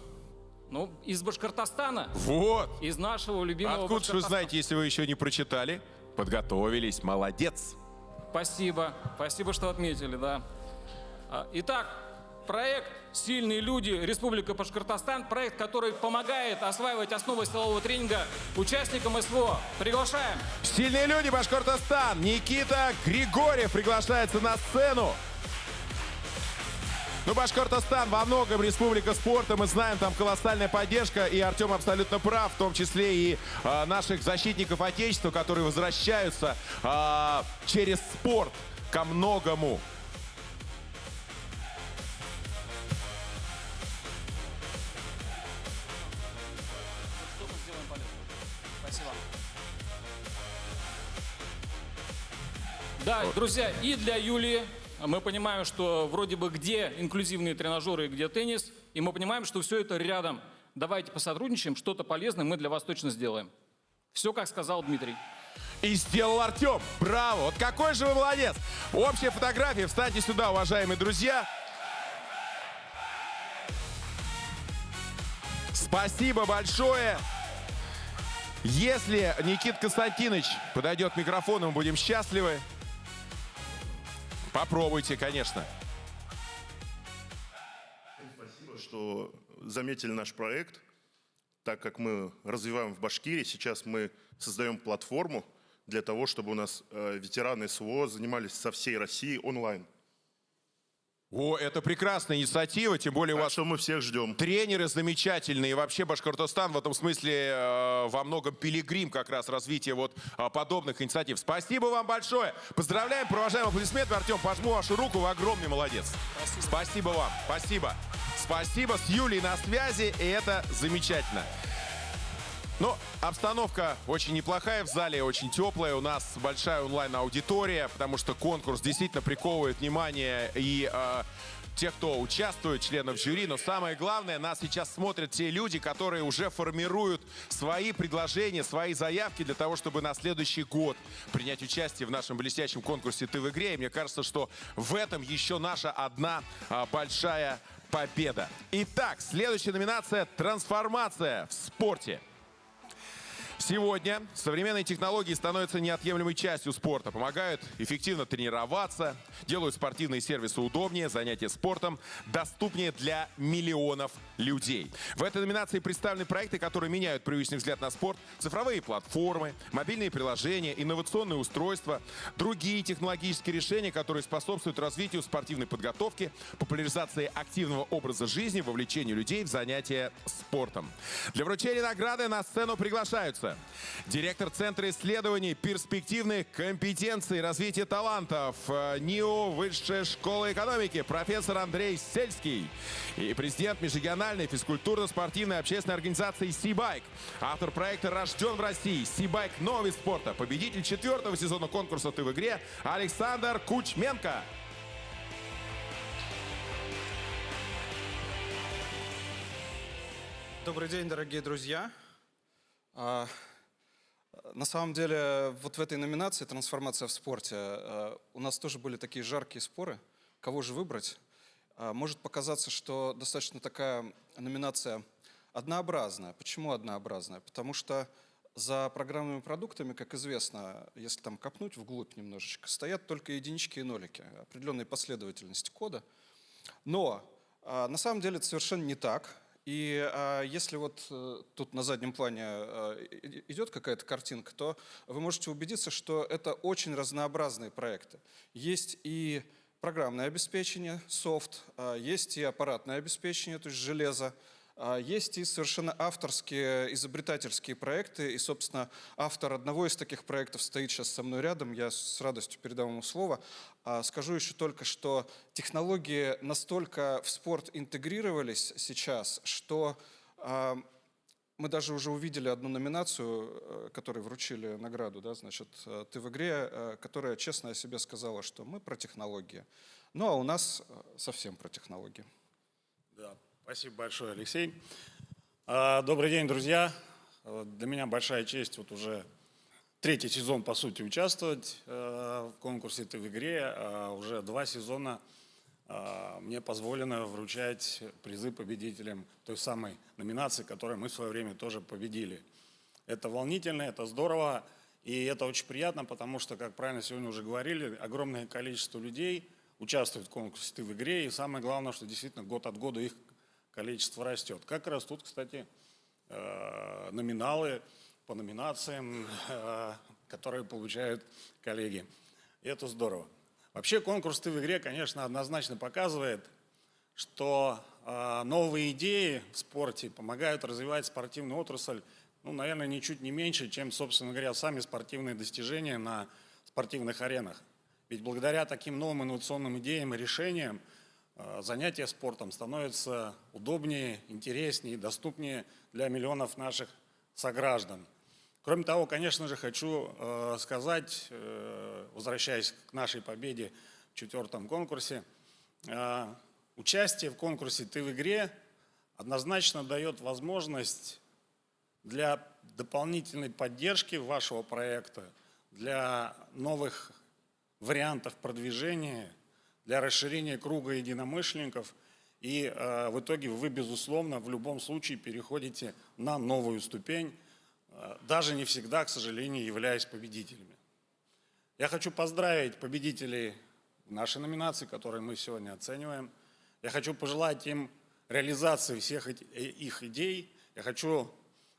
Ну, из Башкортостана. Вот. Из нашего любимого Откуда же вы знаете, если вы еще не прочитали? Подготовились. Молодец. Спасибо. Спасибо, что отметили, да. Итак, проект «Сильные люди. Республика Башкортостан». Проект, который помогает осваивать основы силового тренинга участникам СВО. Приглашаем. Сильные люди Башкортостан. Никита Григорьев приглашается на сцену. Ну, Башкортостан во многом республика спорта. Мы знаем, там колоссальная поддержка. И Артем абсолютно прав, в том числе и наших защитников Отечества, которые возвращаются через спорт ко многому. Спасибо. Да, друзья, и для Юлии мы понимаем, что вроде бы где инклюзивные тренажеры и где теннис, и мы понимаем, что все это рядом. Давайте посотрудничаем, что-то полезное мы для вас точно сделаем. Все, как сказал Дмитрий. И сделал Артем. Браво! Вот какой же вы молодец! Общая фотография. Встаньте сюда, уважаемые друзья. Спасибо большое. Если Никита Константинович подойдет к микрофону, мы будем счастливы. Попробуйте, конечно. Спасибо, что заметили наш проект. Так как мы развиваем в Башкирии, сейчас мы создаем платформу для того, чтобы у нас ветераны СВО занимались со всей России онлайн. О, это прекрасная инициатива, тем более у вас что мы всех ждем. Тренеры замечательные. И вообще Башкортостан в этом смысле во многом пилигрим как раз развития вот подобных инициатив. Спасибо вам большое. Поздравляем, провожаем аплодисменты. Артем, пожму вашу руку, вы огромный молодец. Спасибо вам, спасибо. Спасибо, с Юлей на связи, и это замечательно. Ну, обстановка очень неплохая в зале, очень теплая. У нас большая онлайн-аудитория, потому что конкурс действительно приковывает внимание и тех, кто участвует, членов жюри. Но самое главное, нас сейчас смотрят те люди, которые уже формируют свои предложения, свои заявки для того, чтобы на следующий год принять участие в нашем блестящем конкурсе «Ты в игре». И мне кажется, что в этом еще наша одна большая победа. Итак, следующая номинация «Трансформация в спорте». Сегодня современные технологии становятся неотъемлемой частью спорта, помогают эффективно тренироваться, делают спортивные сервисы удобнее, занятия спортом доступнее для миллионов людей. В этой номинации представлены проекты, которые меняют привычный взгляд на спорт, цифровые платформы, мобильные приложения, инновационные устройства, другие технологические решения, которые способствуют развитию спортивной подготовки, популяризации активного образа жизни, вовлечению людей в занятия спортом. Для вручения награды на сцену приглашаются директор Центра исследований перспективных компетенций и развития талантов НИУ Высшей школы экономики профессор Андрей Сельский и президент межрегиональной физкультурно-спортивной общественной организации «Сибайк», автор проекта «Рожден в России», «Сибайк. Новый вид спорта», победитель 4-го сезона конкурса «Ты в игре» Александр Кучменко. Добрый день, дорогие друзья. На самом деле, вот в этой номинации «Трансформация в спорте» у нас тоже были такие жаркие споры, кого же выбрать. Может показаться, что достаточно такая номинация однообразная. Почему однообразная? Потому что за программными продуктами, как известно, если там копнуть вглубь немножечко, стоят только единички и нолики, определенной последовательности кода. Но на самом деле это совершенно не так. И если вот тут на заднем плане идет какая-то картинка, то вы можете убедиться, что это очень разнообразные проекты. Есть и программное обеспечение, софт, есть и аппаратное обеспечение, то есть железо, есть и совершенно авторские, изобретательские проекты. И, собственно, автор одного из таких проектов стоит сейчас со мной рядом. Я с радостью передам ему слово. Скажу еще только, что технологии настолько в спорт интегрировались сейчас, что мы даже уже увидели одну номинацию, которой вручили награду, да, значит, «Ты в игре», которая честно о себе сказала, что мы про технологии. Ну, а у нас совсем про технологии. Да. Спасибо большое, Алексей. Добрый день, друзья. Для меня большая честь вот уже 3-й сезон, по сути, участвовать в конкурсе «Ты в игре». Уже 2 сезона мне позволено вручать призы победителям той самой номинации, которую мы в свое время тоже победили. Это волнительно, это здорово, и это очень приятно, потому что, как правильно сегодня уже говорили, огромное количество людей участвуют в конкурсе «Ты в игре». И самое главное, что действительно год от года их количество растет. Как растут, кстати, номиналы по номинациям, которые получают коллеги. И это здорово. Вообще конкурс «Ты в игре», конечно, однозначно показывает, что новые идеи в спорте помогают развивать спортивную отрасль, ну, наверное, ничуть не меньше, чем, собственно говоря, сами спортивные достижения на спортивных аренах. Ведь благодаря таким новым инновационным идеям и решениям занятия спортом становятся удобнее, интереснее, доступнее для миллионов наших сограждан. Кроме того, конечно же, хочу сказать, возвращаясь к нашей победе в 4-м конкурсе, участие в конкурсе «Ты в игре» однозначно дает возможность для дополнительной поддержки вашего проекта, для новых вариантов продвижения, для расширения круга единомышленников. И в итоге вы, безусловно, в любом случае переходите на новую ступень, даже не всегда, к сожалению, являясь победителями. Я хочу поздравить победителей в нашей номинации, которые мы сегодня оцениваем. Я хочу пожелать им реализации всех их идей. Я хочу,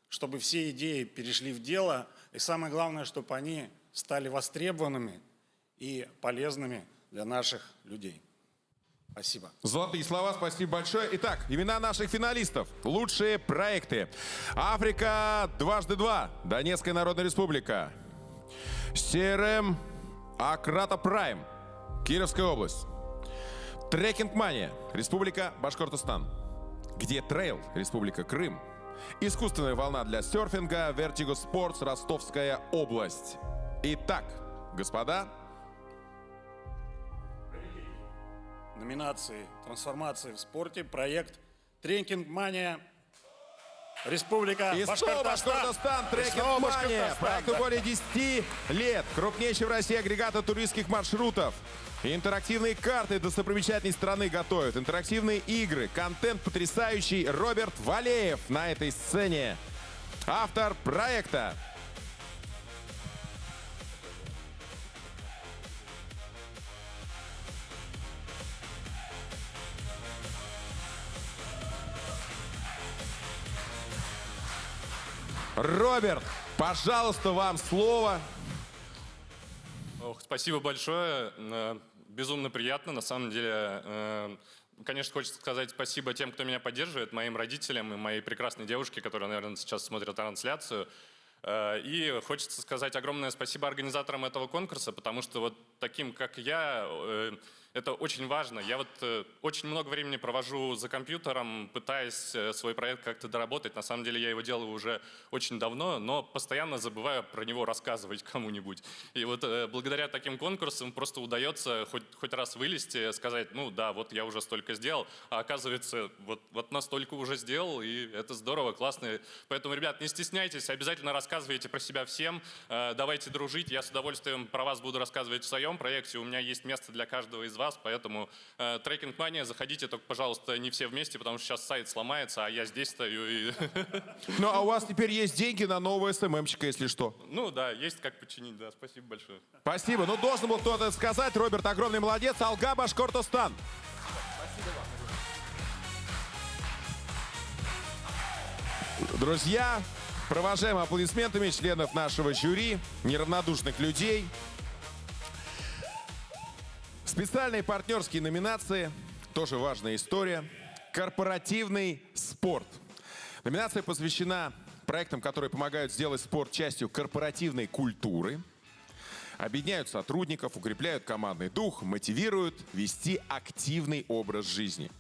чтобы все идеи перешли в дело. И самое главное, чтобы они стали востребованными и полезными для наших людей. Спасибо. Золотые слова, спасибо большое. Итак, имена наших финалистов. Лучшие проекты. Африка 2x2, Донецкая Народная Республика. CRM Акрата Прайм, Кировская область. Трекинг Мания, Республика Башкортостан. Где трейл, Республика Крым. Искусственная волна для серфинга, Vertigo Sports, Ростовская область. Итак, господа. Номинации «Трансформация в спорте», проект «Трекинг Мания», Республика И снова Башкортостан, Трекинг Мания. Проекту более 10 лет. Крупнейший в России агрегатор туристских маршрутов. Интерактивные карты достопримечательной страны готовят. Интерактивные игры. Контент потрясающий. Роберт Валеев на этой сцене. Автор проекта. Роберт, пожалуйста, вам слово. Спасибо большое. Безумно приятно. На самом деле, конечно, хочется сказать спасибо тем, кто меня поддерживает, моим родителям и моей прекрасной девушке, которая, наверное, сейчас смотрит трансляцию. И хочется сказать огромное спасибо организаторам этого конкурса, потому что вот таким, как я, это очень важно. Я вот очень много времени провожу за компьютером, пытаясь свой проект как-то доработать. На самом деле я его делаю уже очень давно, но постоянно забываю про него рассказывать кому-нибудь. И вот благодаря таким конкурсам просто удается хоть раз вылезти, сказать, ну да, вот я уже столько сделал, а оказывается, вот настолько уже сделал, и это здорово, классно. Поэтому, ребят, не стесняйтесь, обязательно рассказывайте про себя всем, давайте дружить. Я с удовольствием про вас буду рассказывать в своем проекте. У меня есть место для каждого из вас, поэтому Трекинг Мания, заходите, только, пожалуйста, не все вместе, потому что сейчас сайт сломается, а я здесь стою. И... Ну, а у вас теперь есть деньги на нового СММчика, если что. Ну да, есть как починить, да, спасибо большое. Спасибо. Ну, должен был кто-то сказать. Роберт, огромный молодец. Алга, Башкортостан. Спасибо вам. Друзья, провожаем аплодисментами членов нашего жюри, неравнодушных людей. Специальные партнерские номинации, тоже важная история. Корпоративный спорт. Номинация посвящена проектам, которые помогают сделать спорт частью корпоративной культуры, объединяют сотрудников, укрепляют командный дух, мотивируют вести активный образ жизни.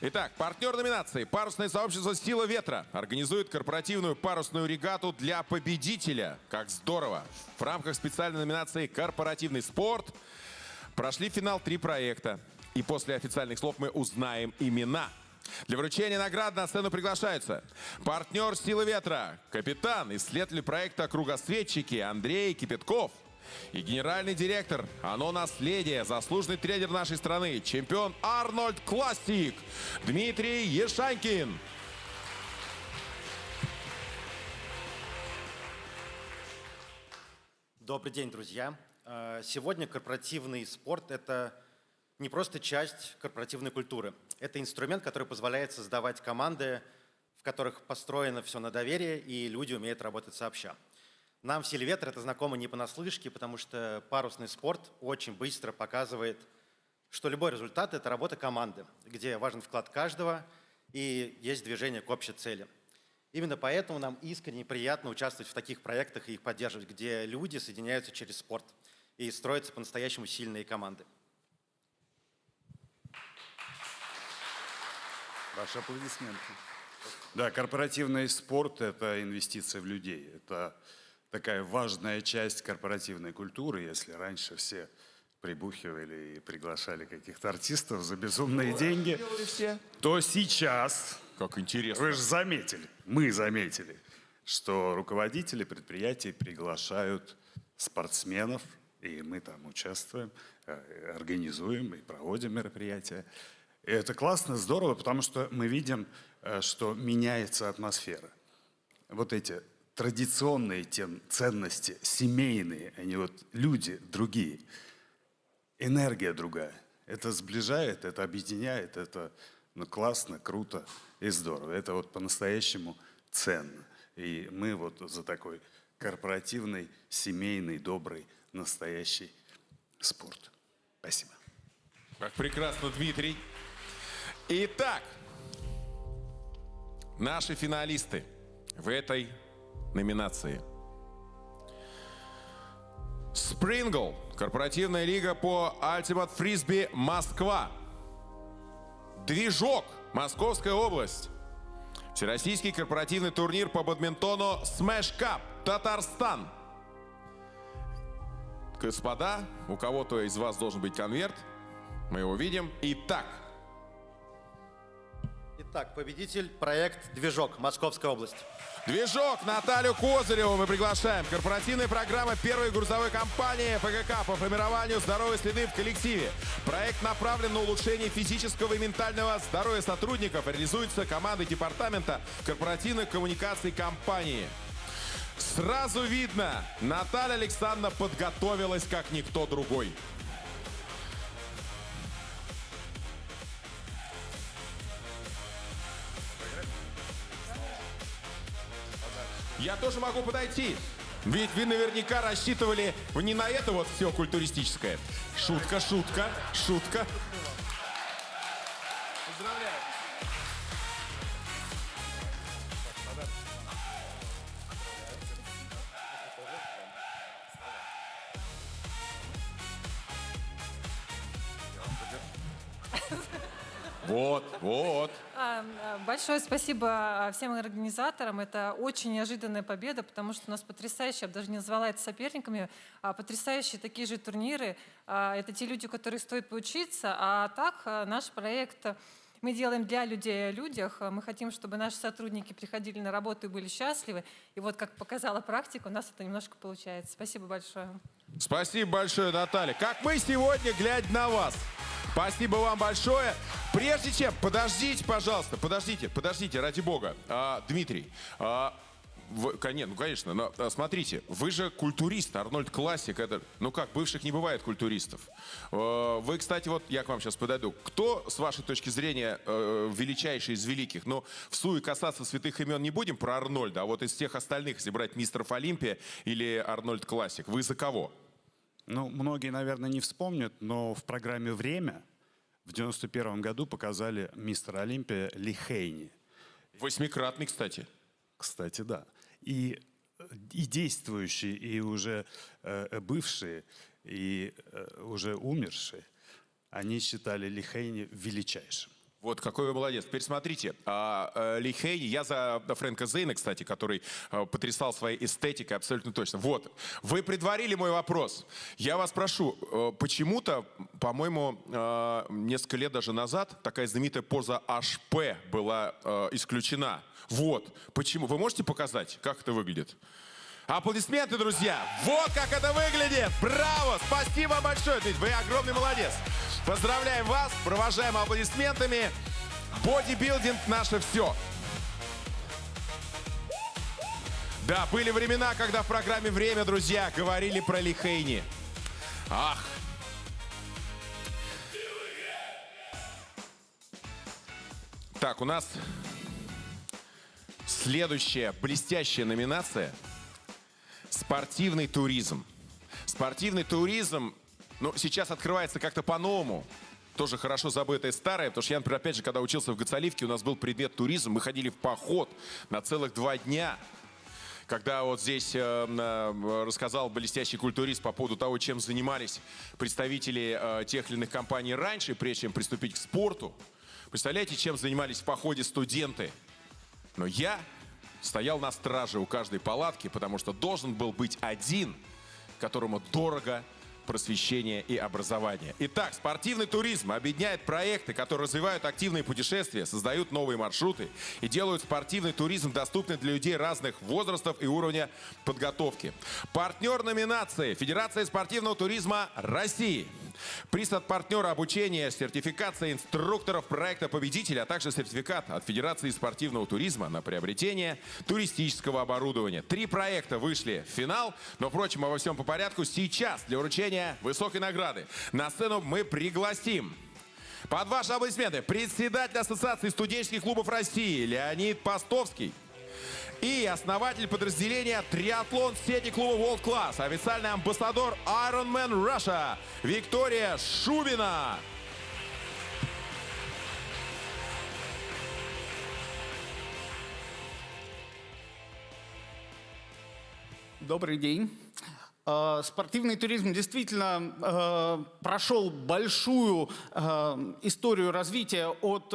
Итак, партнер номинации «Парусное сообщество «Сила ветра» организует корпоративную парусную регату для победителя. Как здорово! В рамках специальной номинации «Корпоративный спорт» прошли финал 3 проекта. И после официальных слов мы узнаем имена. Для вручения наград на сцену приглашаются партнер «Силы ветра», капитан, исследователь проекта «Кругосветчики» Андрей Кипятков и генеральный директор «Оно наследие», заслуженный тренер нашей страны, чемпион Арнольд Классик Дмитрий Ешанькин. Добрый день, друзья. Сегодня корпоративный спорт – это не просто часть корпоративной культуры. Это инструмент, который позволяет создавать команды, в которых построено все на доверии, и люди умеют работать сообща. Нам в силе ветра это знакомо не понаслышке, потому что парусный спорт очень быстро показывает, что любой результат – это работа команды, где важен вклад каждого и есть движение к общей цели. Именно поэтому нам искренне приятно участвовать в таких проектах и их поддерживать, где люди соединяются через спорт и строятся по-настоящему сильные команды. Ваши аплодисменты. Да, корпоративный спорт – это инвестиция в людей. Это такая важная часть корпоративной культуры. Если раньше все прибухивали и приглашали каких-то артистов за безумные деньги, то сейчас, как интересно, вы же заметили, мы заметили, что руководители предприятий приглашают спортсменов, и мы там участвуем, организуем и проводим мероприятия. И это классно, здорово, потому что мы видим, что меняется атмосфера. Вот эти традиционные ценности, семейные, они вот люди другие, энергия другая. Это сближает, это объединяет, это классно, круто и здорово. Это вот по-настоящему ценно. И мы вот за такой корпоративный, семейный, добрый, настоящий спорт. Спасибо. Как прекрасно, Дмитрий. Итак, наши финалисты в этой номинации. Спрингл. Корпоративная лига по Ultimate Frisbee Москва. Движок. Московская область. Всероссийский корпоративный турнир по бадминтону Smash Cup. Татарстан. Господа, у кого-то из вас должен быть конверт. Мы его видим. Итак, победитель – проект «Движок», Московская область. Движок. Наталью Козыреву мы приглашаем. Корпоративная программа первой грузовой компании ПГК по формированию здоровой среды в коллективе. Проект направлен на улучшение физического и ментального здоровья сотрудников. Реализуется командой департамента корпоративных коммуникаций компании. Сразу видно, Наталья Александровна подготовилась как никто другой. Я тоже могу подойти. Ведь вы наверняка рассчитывали не на это вот все культуристическое. Шутка, шутка, шутка. Поздравляю. Вот, вот. Большое спасибо всем организаторам. Это очень неожиданная победа, потому что у нас потрясающие, я бы даже не назвала это соперниками, потрясающие такие же турниры. Это те люди, которые стоит поучиться. А так наш проект мы делаем для людей о людях. Мы хотим, чтобы наши сотрудники приходили на работу и были счастливы. И вот, как показала практика, у нас это немножко получается. Спасибо большое. Спасибо большое, Наталья. Как мы сегодня, глядя на вас. Спасибо вам большое. Прежде чем, подождите, пожалуйста, подождите, ради бога. Дмитрий, конечно, но смотрите, вы же культурист, Арнольд Классик, это, бывших не бывает культуристов. Вы, кстати, вот я к вам сейчас подойду. Кто, с вашей точки зрения, величайший из великих? Но в суе касаться святых имен не будем про Арнольда, а вот из всех остальных, если брать мистеров Олимпия или Арнольд Классик, вы за кого? Многие, наверное, не вспомнят, но в программе «Время» в 91 году показали мистера Олимпия Ли Хейни. 8-кратный, кстати. Кстати, да. И действующие, и уже бывшие, и уже умершие, они считали Ли Хейни величайшим. Вот какой вы молодец. Теперь смотрите, Ли Хейни, я за Фрэнка Зейна, кстати, который потрясал своей эстетикой абсолютно точно. Вот, вы предварили мой вопрос. Я вас прошу, почему-то, по-моему, несколько лет даже назад такая знаменитая поза HP была исключена. Вот, почему? Вы можете показать, как это выглядит? Аплодисменты, друзья! Вот как это выглядит! Браво! Спасибо большое, Дмитрий, вы огромный молодец! Поздравляем вас, провожаем аплодисментами. Бодибилдинг — наше все. Да, были времена, когда в программе «Время», друзья, говорили про Ли Хейни. Ах! Так, у нас следующая блестящая номинация – спортивный туризм. Спортивный туризм, ну, сейчас открывается как-то по-новому. Тоже хорошо забытое старое, потому что я, например, опять же, когда учился в Гацаливке, у нас был предмет туризм, мы ходили в поход на целых 2 дня. Когда вот здесь рассказал блестящий культурист по поводу того, чем занимались представители тех или иных компаний раньше, прежде чем приступить к спорту. Представляете, чем занимались в походе студенты? Но я стоял на страже у каждой палатки, потому что должен был быть один, которому дорого просвещение и образование. Итак, спортивный туризм объединяет проекты, которые развивают активные путешествия, создают новые маршруты и делают спортивный туризм доступным для людей разных возрастов и уровня подготовки. Партнер номинации – Федерация спортивного туризма России. Приз от партнера обучения, сертификация инструкторов проекта победителя, а также сертификат от Федерации спортивного туризма на приобретение туристического оборудования. 3 проекта вышли в финал, но, впрочем, обо всем по порядку. Сейчас для вручения высокой награды на сцену мы пригласим под ваши аплодисменты председатель Ассоциации студенческих клубов России Леонид Постовский и основатель подразделения триатлон сети клуба World Class, официальный амбассадор Ironman Russia Виктория Шубина. Добрый день. Спортивный туризм действительно прошел большую историю развития от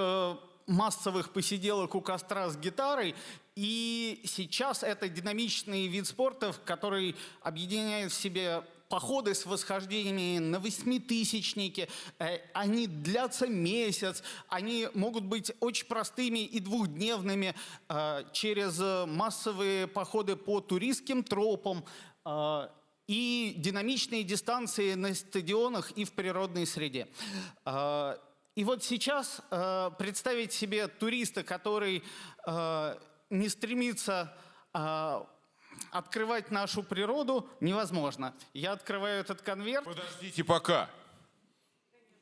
массовых посиделок у костра с гитарой. И сейчас это динамичный вид спорта, который объединяет в себе походы с восхождениями на 8000-ники. Они длятся месяц. Они могут быть очень простыми и двухдневными через массовые походы по туристским тропам и динамичные дистанции на стадионах и в природной среде. И вот сейчас представить себе туриста, который не стремится открывать нашу природу, невозможно. Я открываю этот конверт. Подождите пока.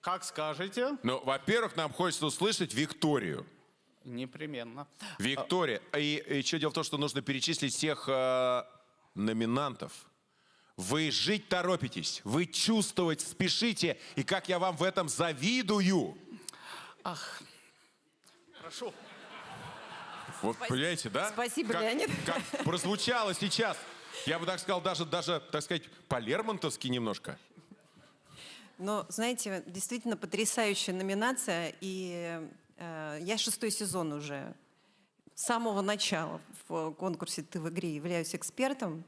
Как скажете. Ну, во-первых, нам хочется услышать Викторию. Непременно. Виктория. И еще дело в том, что нужно перечислить всех номинантов. Вы жить торопитесь, вы чувствовать спешите, и как я вам в этом завидую. Ах, прошу. Вот, понимаете, да? Спасибо, как, Леонид. Как прозвучало сейчас. Я бы так сказал, даже, так сказать, по-лермонтовски немножко. Но, знаете, действительно потрясающая номинация. И я 6-й сезон уже. С самого начала в конкурсе «Ты в игре» являюсь экспертом.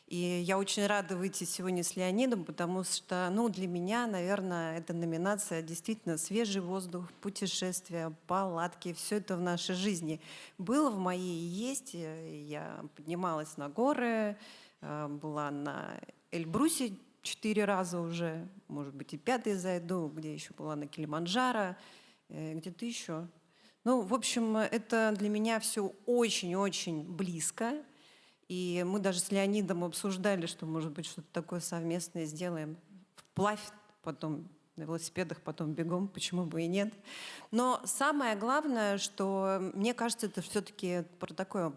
И я очень рада выйти сегодня с Леонидом, потому что, ну, для меня, наверное, эта номинация действительно свежий воздух, путешествия, палатки, все это в нашей жизни было в моей и есть. Я поднималась на горы, была на Эльбрусе 4 раза уже, может быть, и 5-й зайду, где еще была на Килиманджаро, где-то еще. Ну, в общем, это для меня все очень-очень близко. И мы даже с Леонидом обсуждали, что, может быть, что-то такое совместное сделаем. Вплавь, потом на велосипедах, потом бегом, почему бы и нет. Но самое главное, что, мне кажется, это все-таки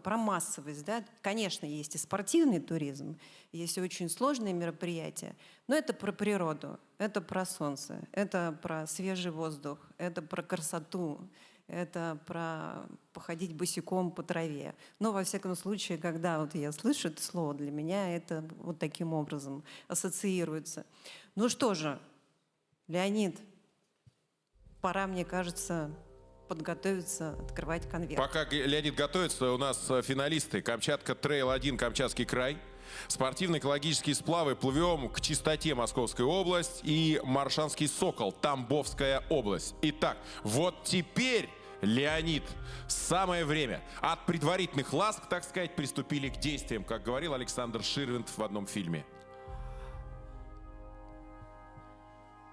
про массовость. Да? Конечно, есть и спортивный туризм, есть и очень сложные мероприятия, но это про природу, это про солнце, это про свежий воздух, это про красоту. Это про походить босиком по траве. Но, во всяком случае, когда вот я слышу это слово, для меня это вот таким образом ассоциируется. Ну что же, Леонид, пора, мне кажется, подготовиться, открывать конверт. Пока Леонид готовится, у нас финалисты. Камчатка Трейл-1, Камчатский край. Спортивно-экологические сплавы «Плывем к чистоте» Московская область и Маршанский Сокол, Тамбовская область. Итак, вот теперь, Леонид, самое время. От предварительных ласк, так сказать, приступили к действиям, как говорил Александр Ширвинд в одном фильме.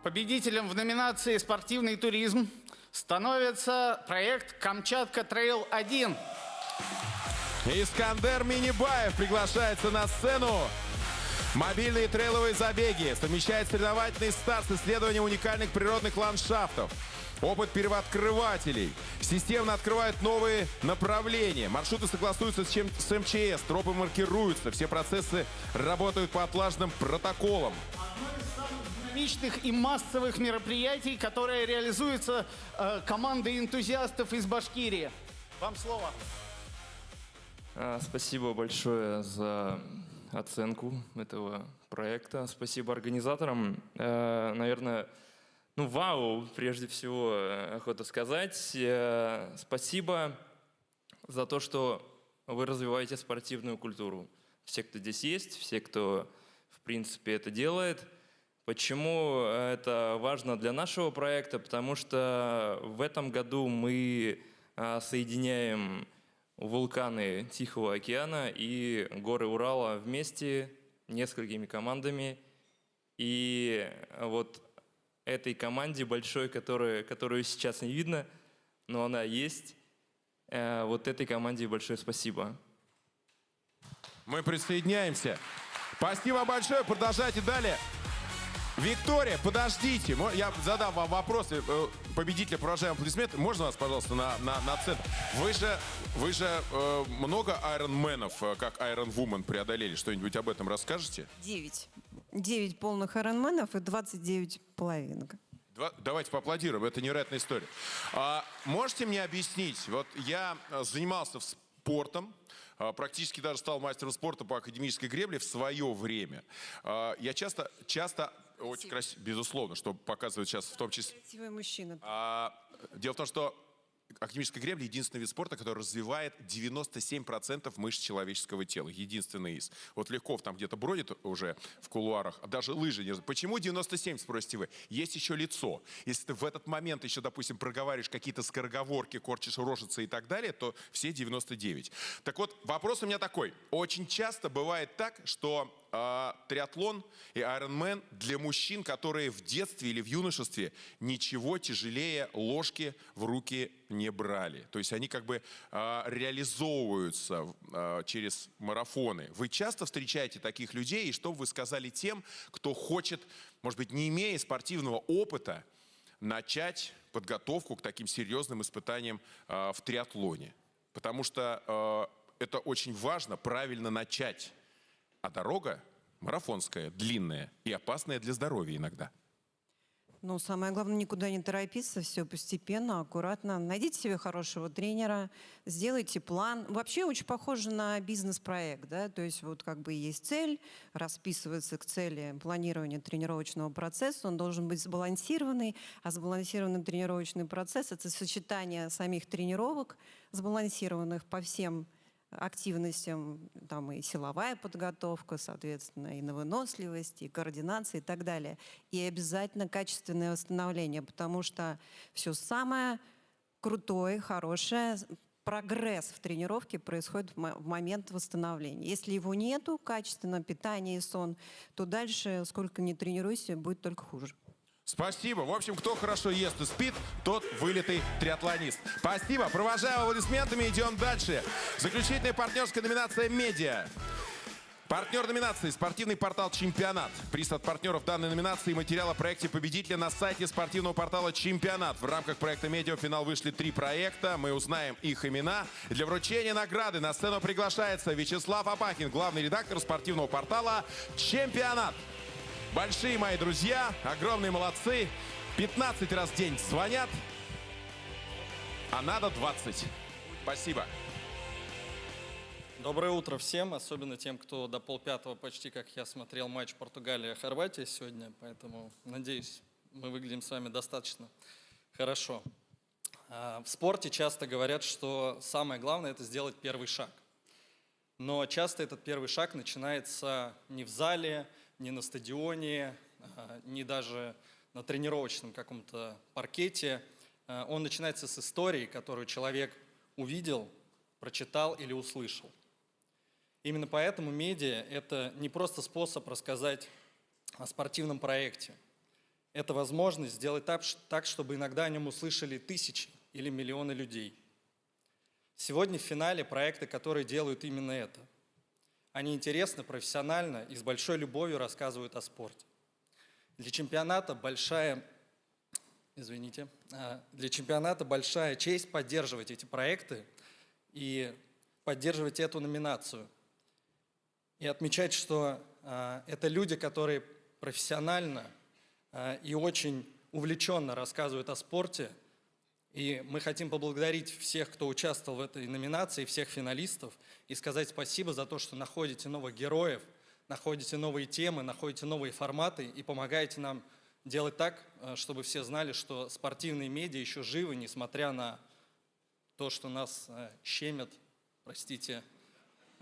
Победителем в номинации «Спортивный туризм» становится проект «Камчатка Трейл-1». Искандер Минибаев приглашается на сцену. Мобильные трейловые забеги совмещают соревновательный старт с исследованием уникальных природных ландшафтов. Опыт первооткрывателей. Системно открывают новые направления. Маршруты согласуются с МЧС, тропы маркируются. Все процессы работают по отлаженным протоколам. Одно из самых динамичных и массовых мероприятий, которое реализуется командой энтузиастов из Башкирии. Вам слово. Спасибо большое за оценку этого проекта. Спасибо организаторам. Наверное, вау, прежде всего, охота сказать. Спасибо за то, что вы развиваете спортивную культуру. Все, кто здесь есть, все, кто, в принципе, это делает. Почему это важно для нашего проекта? Потому что в этом году мы соединяем вулканы Тихого океана и горы Урала вместе несколькими командами. И вот этой команде большой, которую сейчас не видно, но она есть, вот этой команде большое спасибо. Мы присоединяемся. Спасибо большое. Продолжайте далее. Виктория, подождите. Я задам вам вопрос. Победителя провожаем аплодисменты. Можно вас, пожалуйста, на центр? Вы же много айронменов, как Iron Woman, преодолели. Что-нибудь об этом расскажете? 9 полных айронменов и 29 половинок. Давайте поаплодируем. Это невероятная история. Можете мне объяснить? Вот я занимался спортом, практически даже стал мастером спорта по академической гребле в свое время. Я часто очень красиво, безусловно, что показывают сейчас в том числе. Красивый мужчина. Дело в том, что академическая гребля — единственный вид спорта, который развивает 97% мышц человеческого тела. Единственный из. Вот Легков там где-то бродит уже в кулуарах, а даже лыжи не... Почему 97, спросите вы? Есть еще лицо. Если ты в этот момент еще, допустим, проговариваешь какие-то скороговорки, корчишь рожицы и так далее, то все 99. Так вот, вопрос у меня такой. Очень часто бывает так, что триатлон и айронмен для мужчин, которые в детстве или в юношестве ничего тяжелее ложки в руки не брали. То есть они как бы реализовываются через марафоны. Вы часто встречаете таких людей, и что бы вы сказали тем, кто хочет, может быть, не имея спортивного опыта, начать подготовку к таким серьезным испытаниям в триатлоне? Потому что это очень важно, правильно начать. А дорога марафонская, длинная и опасная для здоровья иногда. Ну, самое главное, никуда не торопиться, все постепенно, аккуратно. Найдите себе хорошего тренера, сделайте план. Вообще очень похоже на бизнес-проект, да, то есть вот как бы есть цель, расписывается к цели планирования тренировочного процесса, он должен быть сбалансированный, а сбалансированный тренировочный процесс — это сочетание самих тренировок, сбалансированных по всем активностям, там и силовая подготовка, соответственно, и на выносливость, и координация и так далее. И обязательно качественное восстановление, потому что все самое крутое, хорошее, прогресс в тренировке происходит в момент восстановления. Если его нету, качественно, питание и сон, то дальше, сколько ни тренируйся, будет только хуже. Спасибо. В общем, кто хорошо ест и спит, тот вылитый триатлонист. Спасибо. Провожаем аплодисментами. Идем дальше. Заключительная партнерская номинация «Медиа». Партнер номинации — спортивный портал «Чемпионат». Приз от партнеров данной номинации и материал о проекте победителя на сайте спортивного портала «Чемпионат». В рамках проекта «Медиа» в финал вышли 3 проекта. Мы узнаем их имена. Для вручения награды на сцену приглашается Вячеслав Апахин, главный редактор спортивного портала «Чемпионат». Большие мои друзья, огромные молодцы. 15 раз в день звонят, а надо 20. Спасибо. Доброе утро всем, особенно тем, кто до 4:30 почти, как я, смотрел матч Португалия-Хорватия сегодня. Поэтому, надеюсь, мы выглядим с вами достаточно хорошо. В спорте часто говорят, что самое главное — это сделать первый шаг. Но часто этот первый шаг начинается не в зале, не на стадионе, не даже на тренировочном каком-то паркете. Он начинается с истории, которую человек увидел, прочитал или услышал. Именно поэтому медиа — это не просто способ рассказать о спортивном проекте. Это возможность сделать так, чтобы иногда о нем услышали тысячи или миллионы людей. Сегодня в финале проекты, которые делают именно это. Они интересно, профессионально и с большой любовью рассказывают о спорте. Для чемпионата большая честь поддерживать эти проекты и поддерживать эту номинацию. И отмечать, что это люди, которые профессионально и очень увлеченно рассказывают о спорте. И мы хотим поблагодарить всех, кто участвовал в этой номинации, всех финалистов, и сказать спасибо за то, что находите новых героев, находите новые темы, находите новые форматы и помогаете нам делать так, чтобы все знали, что спортивные медиа еще живы, несмотря на то, что нас щемят, простите.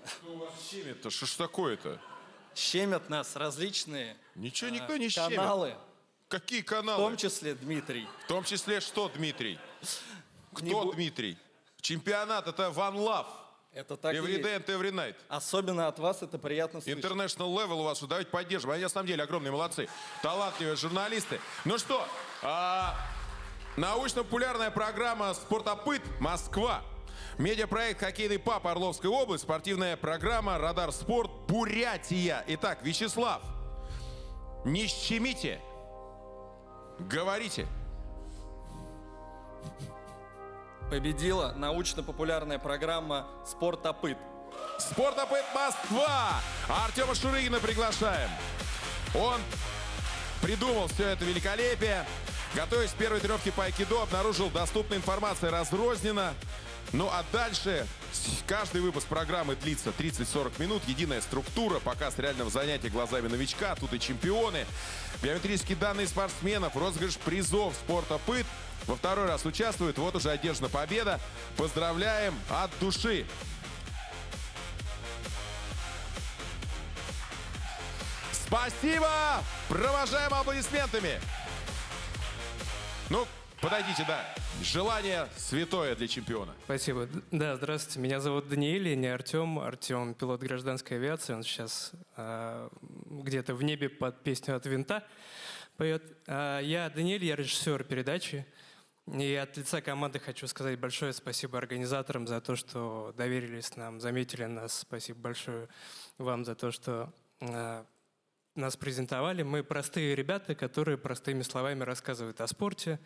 Что у вас щемит-то? Что ж такое-то? Щемят нас различные Ничего никто не щемит. каналы. Какие каналы? В том числе Дмитрий. В том числе что, Дмитрий? Кто Дмитрий? Чемпионат — это One Love. Это так и Every есть. day and every night. Особенно от вас это приятно слышать. International level у вас, давайте поддержим. Они на самом деле огромные молодцы. Талантливые журналисты. Ну что, научно-популярная программа «Спортопыт. Москва». Медиапроект «Хоккейный паб. Орловская область». Спортивная программа «Радар Спорт. Бурятия». Итак, Вячеслав, не щемите. Говорите. Победила научно-популярная программа «Спортопыт». «Спортопыт. Москва». Артема Шурыгина приглашаем. Он придумал все это великолепие. Готовясь к первой тренировке по айкидо, обнаружил, доступная информация разрознена. Ну а дальше каждый выпуск программы длится 30-40 минут. Единая структура, показ реального занятия глазами новичка. Тут и чемпионы, биометрические данные спортсменов, розыгрыш призов «Спортопыт». Во второй раз участвует. Вот уже одержана победа. Поздравляем от души. Спасибо! Провожаем аплодисментами. Ну, подойдите, да. Желание святое для чемпиона. Спасибо. Да, здравствуйте. Меня зовут Даниэль, не Артем. Артем — пилот гражданской авиации. Он сейчас где-то в небе под песню «От винта» поет. Я Даниэль, я режиссер передачи. И от лица команды хочу сказать большое спасибо организаторам за то, что доверились нам, заметили нас. Спасибо большое вам за то, что нас презентовали. Мы простые ребята, которые простыми словами рассказывают о спорте,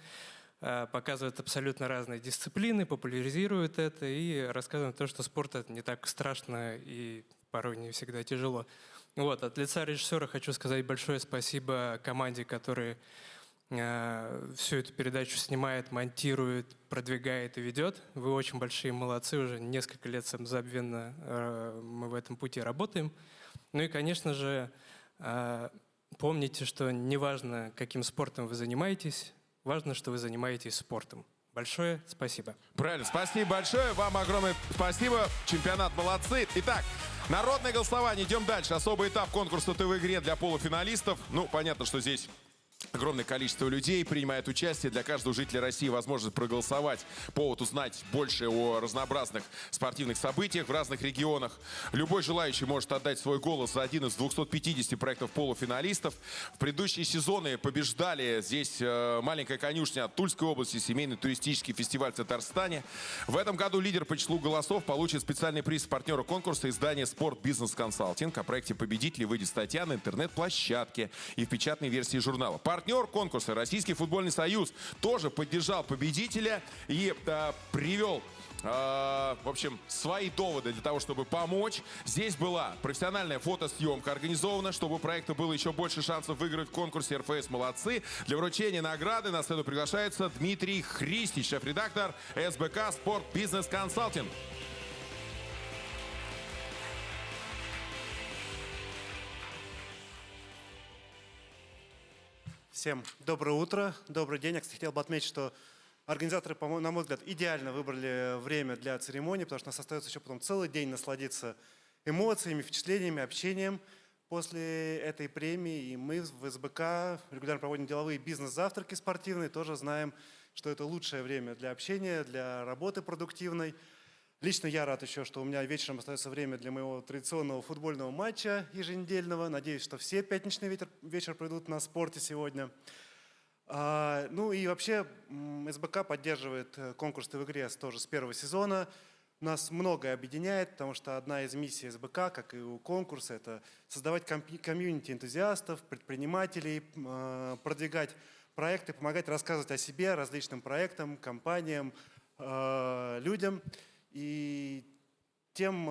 показывают абсолютно разные дисциплины, популяризируют это и рассказывают то, что спорт — это не так страшно и порой не всегда тяжело. Вот, от лица режиссера хочу сказать большое спасибо команде, которая всю эту передачу снимает, монтирует, продвигает и ведет. Вы очень большие молодцы, уже несколько лет самозабвенно мы в этом пути работаем. Ну и, конечно же, помните, что неважно, каким спортом вы занимаетесь, важно, что вы занимаетесь спортом. Большое спасибо. Правильно, спасибо большое. Вам огромное спасибо. Чемпионат молодцы. Итак, народное голосование. Идем дальше. Особый этап конкурса ТВ-игре для полуфиналистов. Ну, понятно, что здесь огромное количество людей принимает участие. Для каждого жителя России возможность проголосовать, повод узнать больше о разнообразных спортивных событиях в разных регионах. Любой желающий может отдать свой голос за один из 250 проектов полуфиналистов. В предыдущие сезоны побеждали здесь маленькая конюшня от Тульской области, семейный туристический фестиваль в Татарстане. В этом году лидер по числу голосов получит специальный приз партнера конкурса издания «Спорт Бизнес Консалтинг». О проекте победителей выйдет статья на интернет-площадке и в печатной версии журнала. Партнер конкурса Российский футбольный союз тоже поддержал победителя и привел, в общем, свои доводы для того, чтобы помочь. Здесь была профессиональная фотосъемка организована, чтобы у проекта было еще больше шансов выиграть в конкурсе. РФС молодцы. Для вручения награды на сцену приглашается Дмитрий Христич, шеф-редактор СБК «Спорт Бизнес Консалтинг». Всем доброе утро, добрый день. Я, кстати, хотел бы отметить, что организаторы, на мой взгляд, идеально выбрали время для церемонии, потому что у нас остается еще потом целый день насладиться эмоциями, впечатлениями, общением после этой премии. И мы в СБК регулярно проводим деловые бизнес-завтраки спортивные, тоже знаем, что это лучшее время для общения, для работы продуктивной. Лично я рад еще, что у меня вечером остается время для моего традиционного футбольного матча еженедельного. Надеюсь, что все пятничный вечер пройдут на спорте сегодня. Ну и вообще СБК поддерживает конкурс ТВ-игре тоже с первого сезона. нас многое объединяет, потому что одна из миссий СБК, как и у конкурса, это создавать комьюнити энтузиастов, предпринимателей, продвигать проекты, помогать рассказывать о себе, различным проектам, компаниям, людям. И тем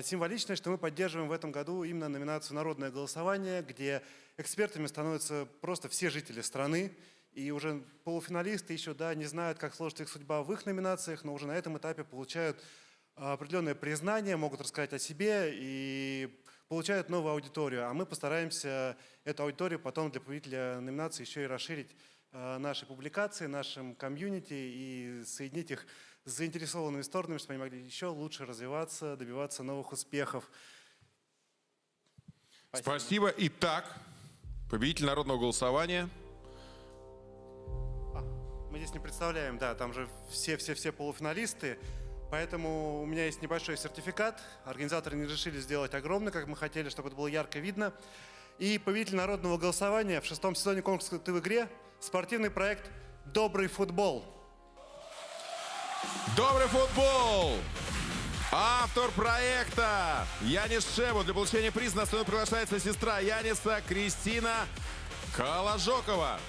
символично, что мы поддерживаем в этом году именно номинацию «Народное голосование», где экспертами становятся просто все жители страны. И уже полуфиналисты еще не знают, как сложится их судьба в их номинациях, но уже на этом этапе получают определенное признание, могут рассказать о себе и получают новую аудиторию. А мы постараемся эту аудиторию потом для победителя номинации еще и расширить наши публикации, нашим комьюнити и соединить их с заинтересованными сторонами, чтобы они могли еще лучше развиваться, добиваться новых успехов. Спасибо. Итак, победитель народного голосования. Мы здесь не представляем, там же все полуфиналисты. Поэтому у меня есть небольшой сертификат. Организаторы не решили сделать огромный, как мы хотели, чтобы это было ярко видно. И победитель народного голосования в 6-м сезоне конкурса «Ты в игре» — спортивный проект «Добрый футбол». Добрый футбол! Автор проекта Янис Шебут. Для получения приза на сцену приглашается сестра Яниса Кристина Каложокова.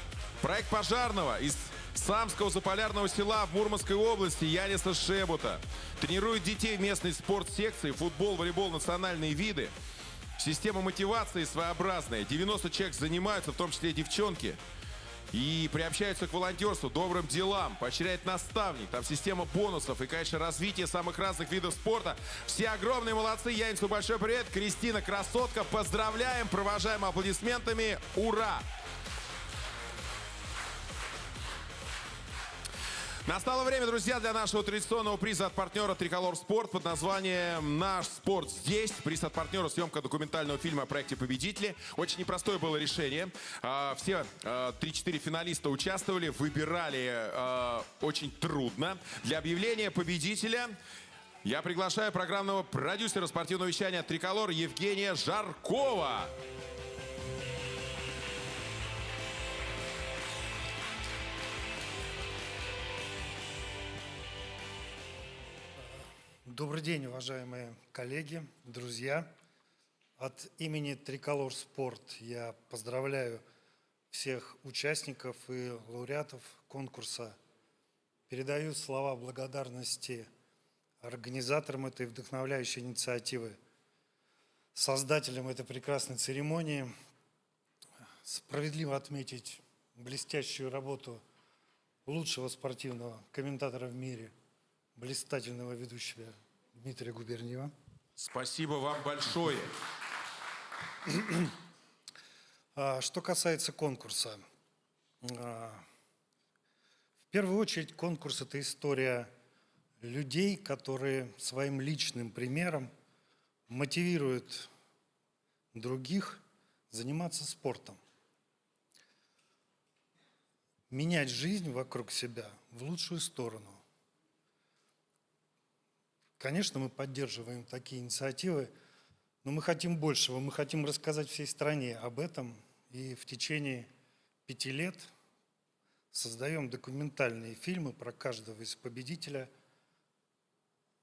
Проект пожарного из Самского заполярного села в Мурманской области Яниса Шебута. Тренирует детей в местной спортсекции, футбол, волейбол, национальные виды. Система мотивации своеобразная. 90 человек занимаются, в том числе девчонки. И приобщаются к волонтерству, добрым делам, поощряет наставник. Там система бонусов и, конечно, развитие самых разных видов спорта. Все огромные молодцы. Янису большой привет. Кристина красотка. Поздравляем, провожаем аплодисментами. Ура! Настало время, друзья, для нашего традиционного приза от партнера «Триколор Спорт» под названием «Наш спорт здесь». Приз от партнера — съемка документального фильма о проекте «Победители». Очень непростое было решение. Все 3-4 финалиста участвовали, выбирали очень трудно. Для объявления победителя я приглашаю программного продюсера спортивного вещания «Триколор» Евгения Жаркова. Добрый день, уважаемые коллеги, друзья. От имени Триколор Спорт я поздравляю всех участников и лауреатов конкурса. Передаю слова благодарности организаторам этой вдохновляющей инициативы, создателям этой прекрасной церемонии. Справедливо отметить блестящую работу лучшего спортивного комментатора в мире, блистательного ведущего Дмитрия Губерниева. Спасибо вам большое. Что касается конкурса. В первую очередь конкурс — это история людей, которые своим личным примером мотивируют других заниматься спортом. Менять жизнь вокруг себя в лучшую сторону. Конечно, мы поддерживаем такие инициативы, но мы хотим большего. Мы хотим рассказать всей стране об этом. И в течение 5 лет создаем документальные фильмы про каждого из победителя,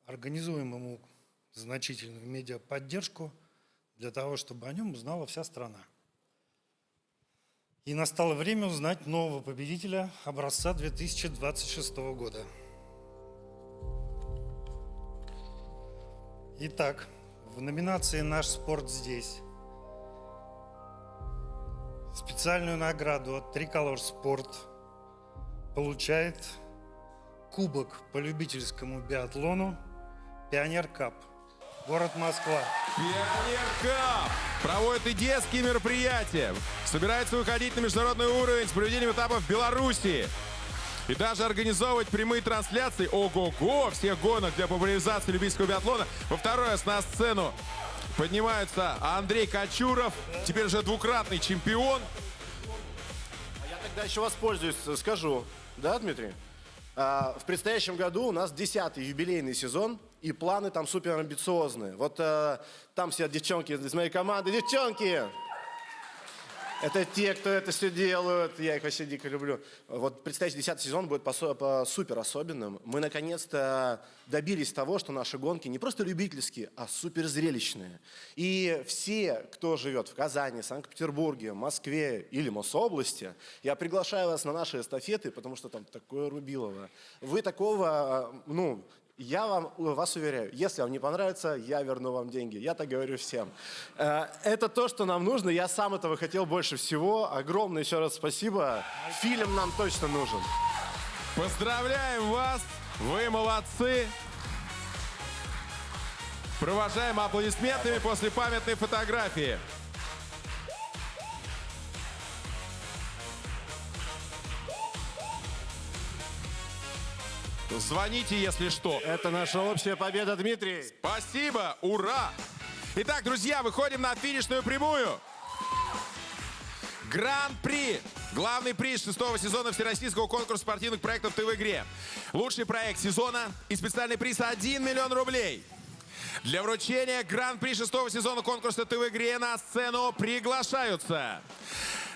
организуем ему значительную медиаподдержку для того, чтобы о нем узнала вся страна. И настало время узнать нового победителя образца 2026 года. Итак, в номинации «Наш спорт здесь» специальную награду от Триколор Спорт получает кубок по любительскому биатлону «Пионер Кап», город Москва. Пионер Кап проводит и детские мероприятия, собирается выходить на международный уровень с проведением этапов в Беларуси. И даже организовывать прямые трансляции, ого-го, всех гонок для популяризации любительского биатлона. Во второй раз на сцену поднимается Андрей Кочуров, теперь уже двукратный чемпион. Я тогда еще воспользуюсь, скажу. Да, Дмитрий? В предстоящем году у нас 10-й юбилейный сезон, и планы там супер амбициозные. Вот там сидят девчонки из моей команды. Девчонки! Это те, кто это все делают. Я их вообще дико люблю. Вот представьте, 10-й сезон будет супер особенным. Мы наконец-то добились того, что наши гонки не просто любительские, а супер зрелищные. И все, кто живет в Казани, Санкт-Петербурге, Москве или Мособласти, я приглашаю вас на наши эстафеты, потому что там такое рубилово. Вы такого, я вас уверяю, если вам не понравится, я верну вам деньги. Я так говорю всем. Это то, что нам нужно. Я сам этого хотел больше всего. Огромное еще раз спасибо. Фильм нам точно нужен. Поздравляем вас! Вы молодцы! Провожаем аплодисментами после памятной фотографии. Звоните, если что. Это наша общая победа, Дмитрий. Спасибо, ура! Итак, друзья, выходим на финишную прямую. Гран-при. Главный приз 6-го сезона Всероссийского конкурса спортивных проектов «Ты в игре». Лучший проект сезона и специальный приз 1 миллион рублей. Для вручения Гран-при 6-го сезона конкурса «Ты в игре» на сцену приглашаются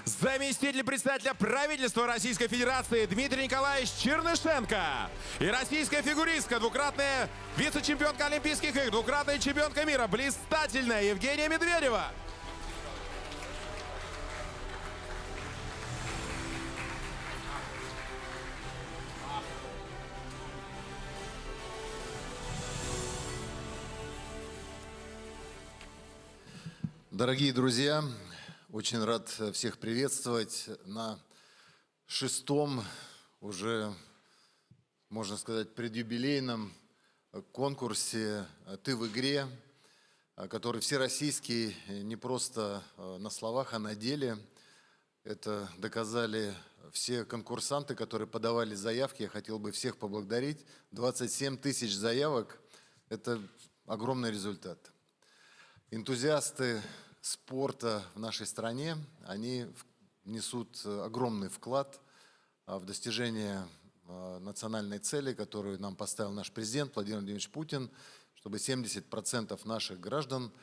заместитель председателя правительства Российской Федерации Дмитрий Николаевич Чернышенко и российская фигуристка, двукратная вице-чемпионка Олимпийских игр, двукратная чемпионка мира, блистательная Евгения Медведева. Дорогие друзья, очень рад всех приветствовать на 6-м, уже, можно сказать, предюбилейном конкурсе «Ты в игре», который всероссийский, не просто на словах, а на деле. Это доказали все конкурсанты, которые подавали заявки. Я хотел бы всех поблагодарить. 27 тысяч заявок – это огромный результат. Энтузиасты спорта в нашей стране, они несут огромный вклад в достижение национальной цели, которую нам поставил наш президент Владимир Владимирович Путин, чтобы 70% наших граждан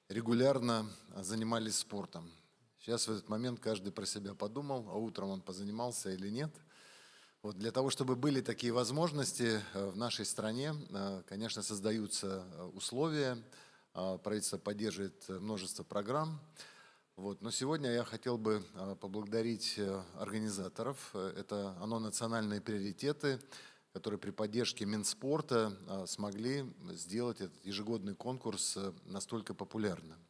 регулярно занимались спортом. Сейчас в этот момент каждый про себя подумал, а утром он позанимался или нет. Вот для того, чтобы были такие возможности в нашей стране, конечно, создаются условия. Правительство поддерживает множество программ. Вот. Но сегодня я хотел бы поблагодарить организаторов. Это ОНО «Национальные приоритеты», которые при поддержке Минспорта смогли сделать этот ежегодный конкурс настолько популярным.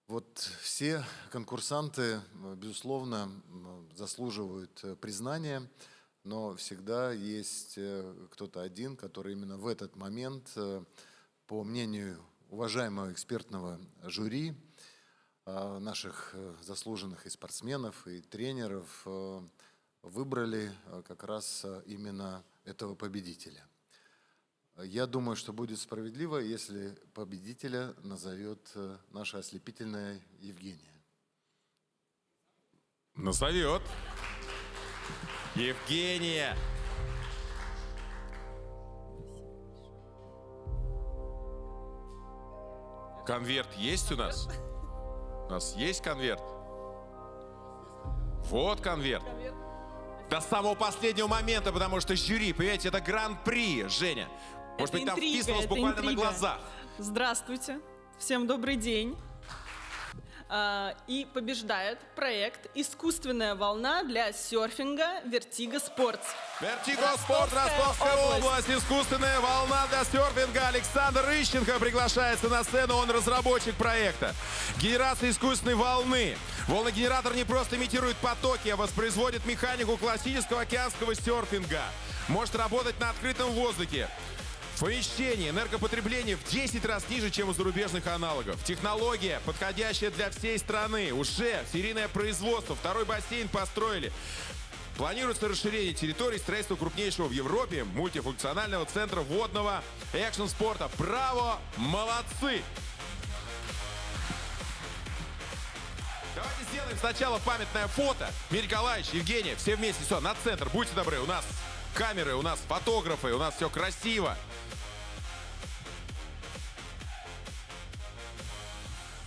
Вот все конкурсанты, безусловно, заслуживают признания, но всегда есть кто-то один, который именно в этот момент, по мнению уважаемого экспертного жюри, наших заслуженных и спортсменов, и тренеров, выбрали как раз именно этого победителя. Я думаю, что будет справедливо, если победителя назовет наша ослепительная Евгения. Назовет. Евгения. Конверт есть у нас? У нас есть конверт? Вот конверт. До самого последнего момента, потому что жюри, понимаете, это гран-при, Женя. Может быть, там вписывалось буквально на глазах. Здравствуйте. Всем добрый день. И побеждает проект «Искусственная волна для серфинга Vertigo Sports». Vertigo Sport, Ростовская область. Искусственная волна для серфинга. Александр Ищенко приглашается на сцену. Он разработчик проекта. Генерация искусственной волны. Волногенератор не просто имитирует потоки, а воспроизводит механику классического океанского серфинга. Может работать на открытом воздухе. Помещение, энергопотребление в 10 раз ниже, чем у зарубежных аналогов. Технология, подходящая для всей страны. Уже серийное производство. Второй бассейн построили. Планируется расширение территории, строительство крупнейшего в Европе мультифункционального центра водного экшн-спорта. Браво! Молодцы! Давайте сделаем сначала памятное фото. Дмитрий Николаевич, Евгения, все вместе. Все, на центр. Будьте добры. У нас камеры, у нас фотографы, у нас все красиво.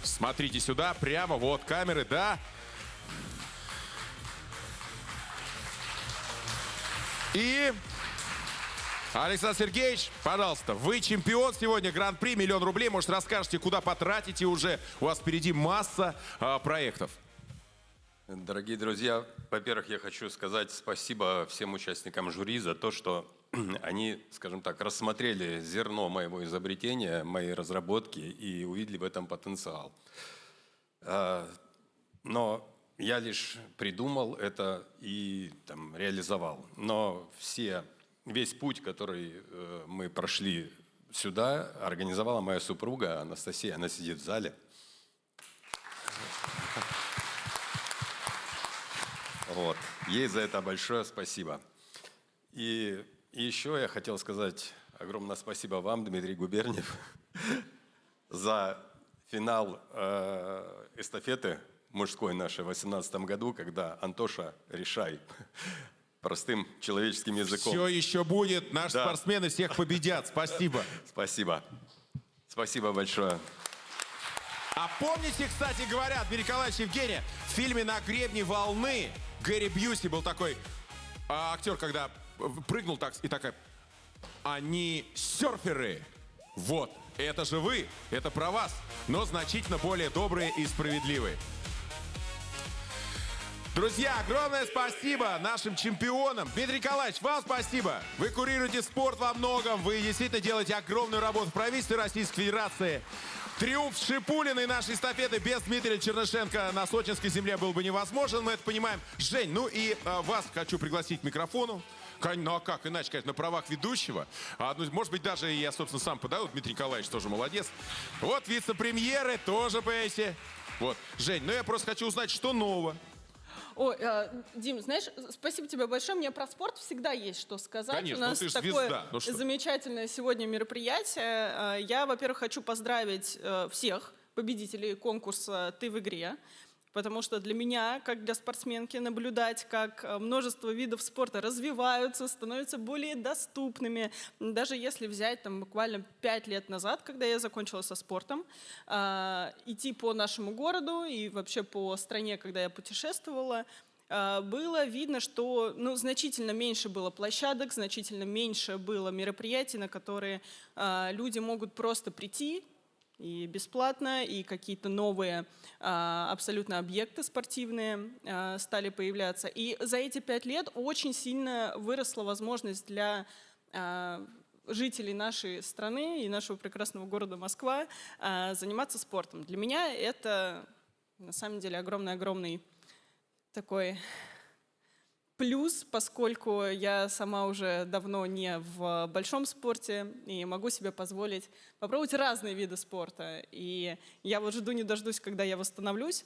Смотрите сюда, прямо, вот камеры, да. И Александр Сергеевич, пожалуйста, вы чемпион сегодня, Гран-при, 1 000 000 рублей. Может, расскажете, куда потратите уже? У вас впереди масса проектов. Дорогие друзья, во-первых, я хочу сказать спасибо всем участникам жюри за то, что они, скажем так, рассмотрели зерно моего изобретения, моей разработки и увидели в этом потенциал. Но я лишь придумал это и там, реализовал. Но весь путь, который мы прошли сюда, организовала моя супруга Анастасия. Она сидит в зале. Вот. Ей за это большое спасибо. И еще я хотел сказать огромное спасибо вам, Дмитрий Губерниев, за финал эстафеты мужской нашей в 2018 году, когда Антоша, решай, простым человеческим языком. Все еще будет. Наши спортсмены всех победят. Спасибо. Спасибо. Спасибо большое. А помните, кстати говоря, Дмитрий Николаевич, Евгения, в фильме «На гребне волны» Гэри Бьюси был такой актер, когда прыгнул так и такая: они серферы. Вот, это же вы, это про вас, но значительно более добрые и справедливые. Друзья, огромное спасибо нашим чемпионам. Дмитрий Николаевич, вам спасибо. Вы курируете спорт во многом. Вы действительно делаете огромную работу в правительстве Российской Федерации. Триумф Шипулиной нашей эстафеты без Дмитрия Чернышенко на сочинской земле был бы невозможен. Мы это понимаем. Жень, ну и вас хочу пригласить к микрофону. Ну а как иначе, конечно, на правах ведущего. Может быть, даже я, собственно, сам подаю. Дмитрий Николаевич тоже молодец. Вот вице-премьеры тоже, понимаете. Вот. Жень, ну я просто хочу узнать, что нового. Ой, Дим, знаешь, спасибо тебе большое. Мне про спорт всегда есть что сказать. Конечно, у нас ну ты же такое звезда. Ну замечательное сегодня мероприятие. Я, во-первых, хочу поздравить всех победителей конкурса «Ты в игре». Потому что для меня, как для спортсменки, наблюдать, как множество видов спорта развиваются, становятся более доступными. Даже если взять там, буквально 5 лет назад, когда я закончила со спортом, идти по нашему городу и вообще по стране, когда я путешествовала, было видно, что значительно меньше было площадок, значительно меньше было мероприятий, на которые люди могут просто прийти, и бесплатно, и какие-то новые абсолютно объекты спортивные стали появляться. И за эти 5 лет очень сильно выросла возможность для жителей нашей страны и нашего прекрасного города Москва заниматься спортом. Для меня это на самом деле огромный-огромный такой плюс, поскольку я сама уже давно не в большом спорте и могу себе позволить попробовать разные виды спорта. И я вот жду не дождусь, когда я восстановлюсь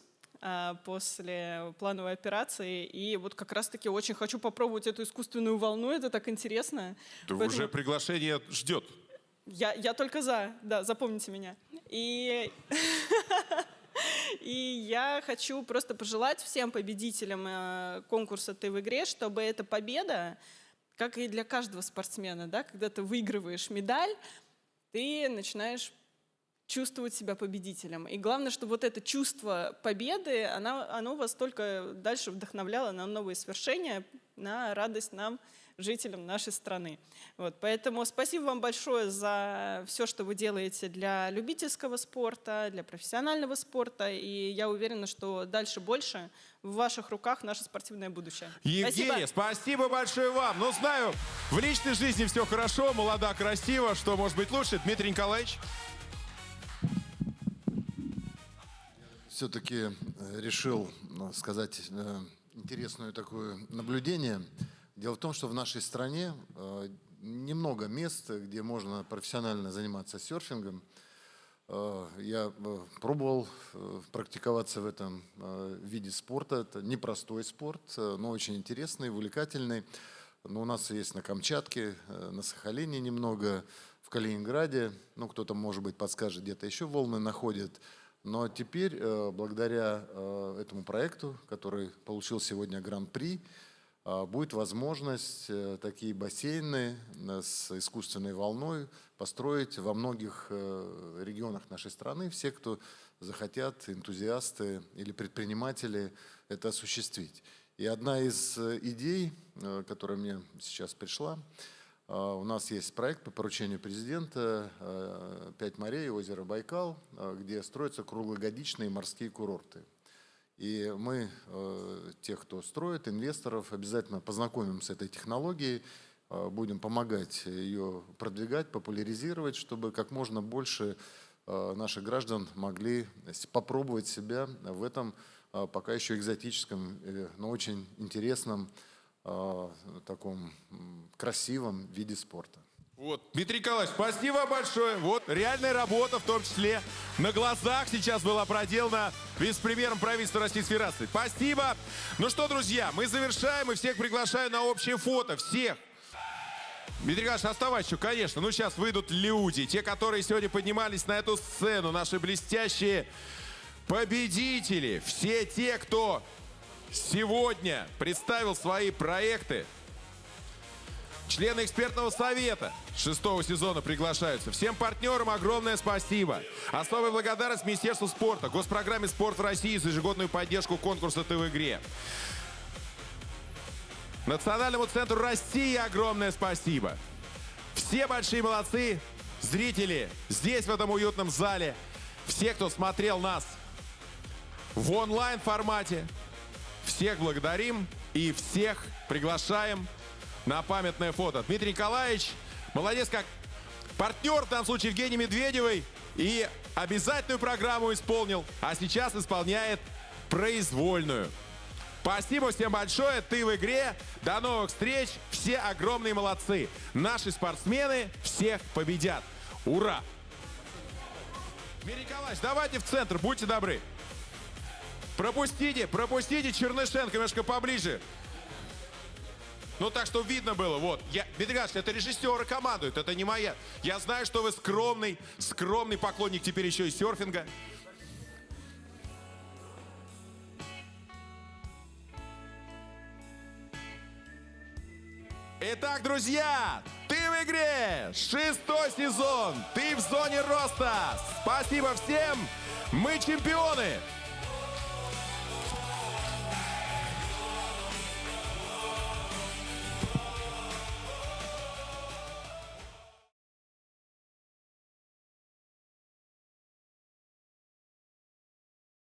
после плановой операции. И вот как раз-таки очень хочу попробовать эту искусственную волну. Это так интересно. Да поэтому уже приглашение ждет. Я только за. Да, запомните меня. И я хочу просто пожелать всем победителям конкурса «Ты в игре», чтобы эта победа, как и для каждого спортсмена, да, когда ты выигрываешь медаль, ты начинаешь чувствовать себя победителем. И главное, чтобы вот это чувство победы, оно вас только дальше вдохновляло на новые свершения, на радость нам, жителям нашей страны. Вот, поэтому спасибо вам большое за все, что вы делаете для любительского спорта, для профессионального спорта. И я уверена, что дальше больше в ваших руках наше спортивное будущее. Евгения, спасибо большое вам. Ну, знаю, в личной жизни все хорошо, молода, красиво. Что может быть лучше? Дмитрий Николаевич? Все-таки решил сказать интересное такое наблюдение. Дело в том, что в нашей стране немного мест, где можно профессионально заниматься серфингом. Я пробовал практиковаться в этом виде спорта. Это непростой спорт, но очень интересный, увлекательный. Но у нас есть на Камчатке, на Сахалине немного, в Калининграде. Ну, кто-то, может быть, подскажет, где-то еще волны находят. Но теперь, благодаря этому проекту, который получил сегодня Гран-при, будет возможность такие бассейны с искусственной волной построить во многих регионах нашей страны. Все, кто захотят, энтузиасты или предприниматели, это осуществить. И одна из идей, которая мне сейчас пришла, у нас есть проект по поручению президента «5 морей, озеро Байкал», где строятся круглогодичные морские курорты. И мы, тех, кто строит, инвесторов, обязательно познакомим с этой технологией, будем помогать ее продвигать, популяризировать, чтобы как можно больше наших граждан могли попробовать себя в этом пока еще экзотическом, но очень интересном, таком красивом виде спорта. Вот, Дмитрий Николаевич, спасибо большое. Вот реальная работа, в том числе на глазах сейчас была проделана вице-премьером правительства Российской Федерации. Спасибо. Ну что, друзья, мы завершаем и всех приглашаю на общее фото. Всех. Дмитрий Николаевич, оставайся, конечно. Ну сейчас выйдут люди, те, которые сегодня поднимались на эту сцену, наши блестящие победители, все те, кто сегодня представил свои проекты. Члены экспертного совета 6-го сезона приглашаются. Всем партнерам огромное спасибо. Особая благодарность Министерству спорта, госпрограмме «Спорт в России» за ежегодную поддержку конкурса «Ты в игре». Национальному центру России огромное спасибо. Все большие молодцы, зрители здесь, в этом уютном зале. Все, кто смотрел нас в онлайн-формате. Всех благодарим и всех приглашаем на памятное фото. Дмитрий Николаевич, молодец как партнер, в данном случае Евгении Медведевой, и обязательную программу исполнил, а сейчас исполняет произвольную. Спасибо всем большое, ты в игре, до новых встреч, все огромные молодцы. Наши спортсмены всех победят. Ура! Дмитрий Николаевич, давайте в центр, будьте добры. Пропустите Чернышенко немножко поближе. Ну, так, что видно было, вот. Дмитрий Николаевич, это режиссеры командуют, это не моя. Я знаю, что вы скромный поклонник теперь еще и серфинга. Итак, друзья, ты в игре, 6-й сезон, ты в зоне роста. Спасибо всем, мы чемпионы.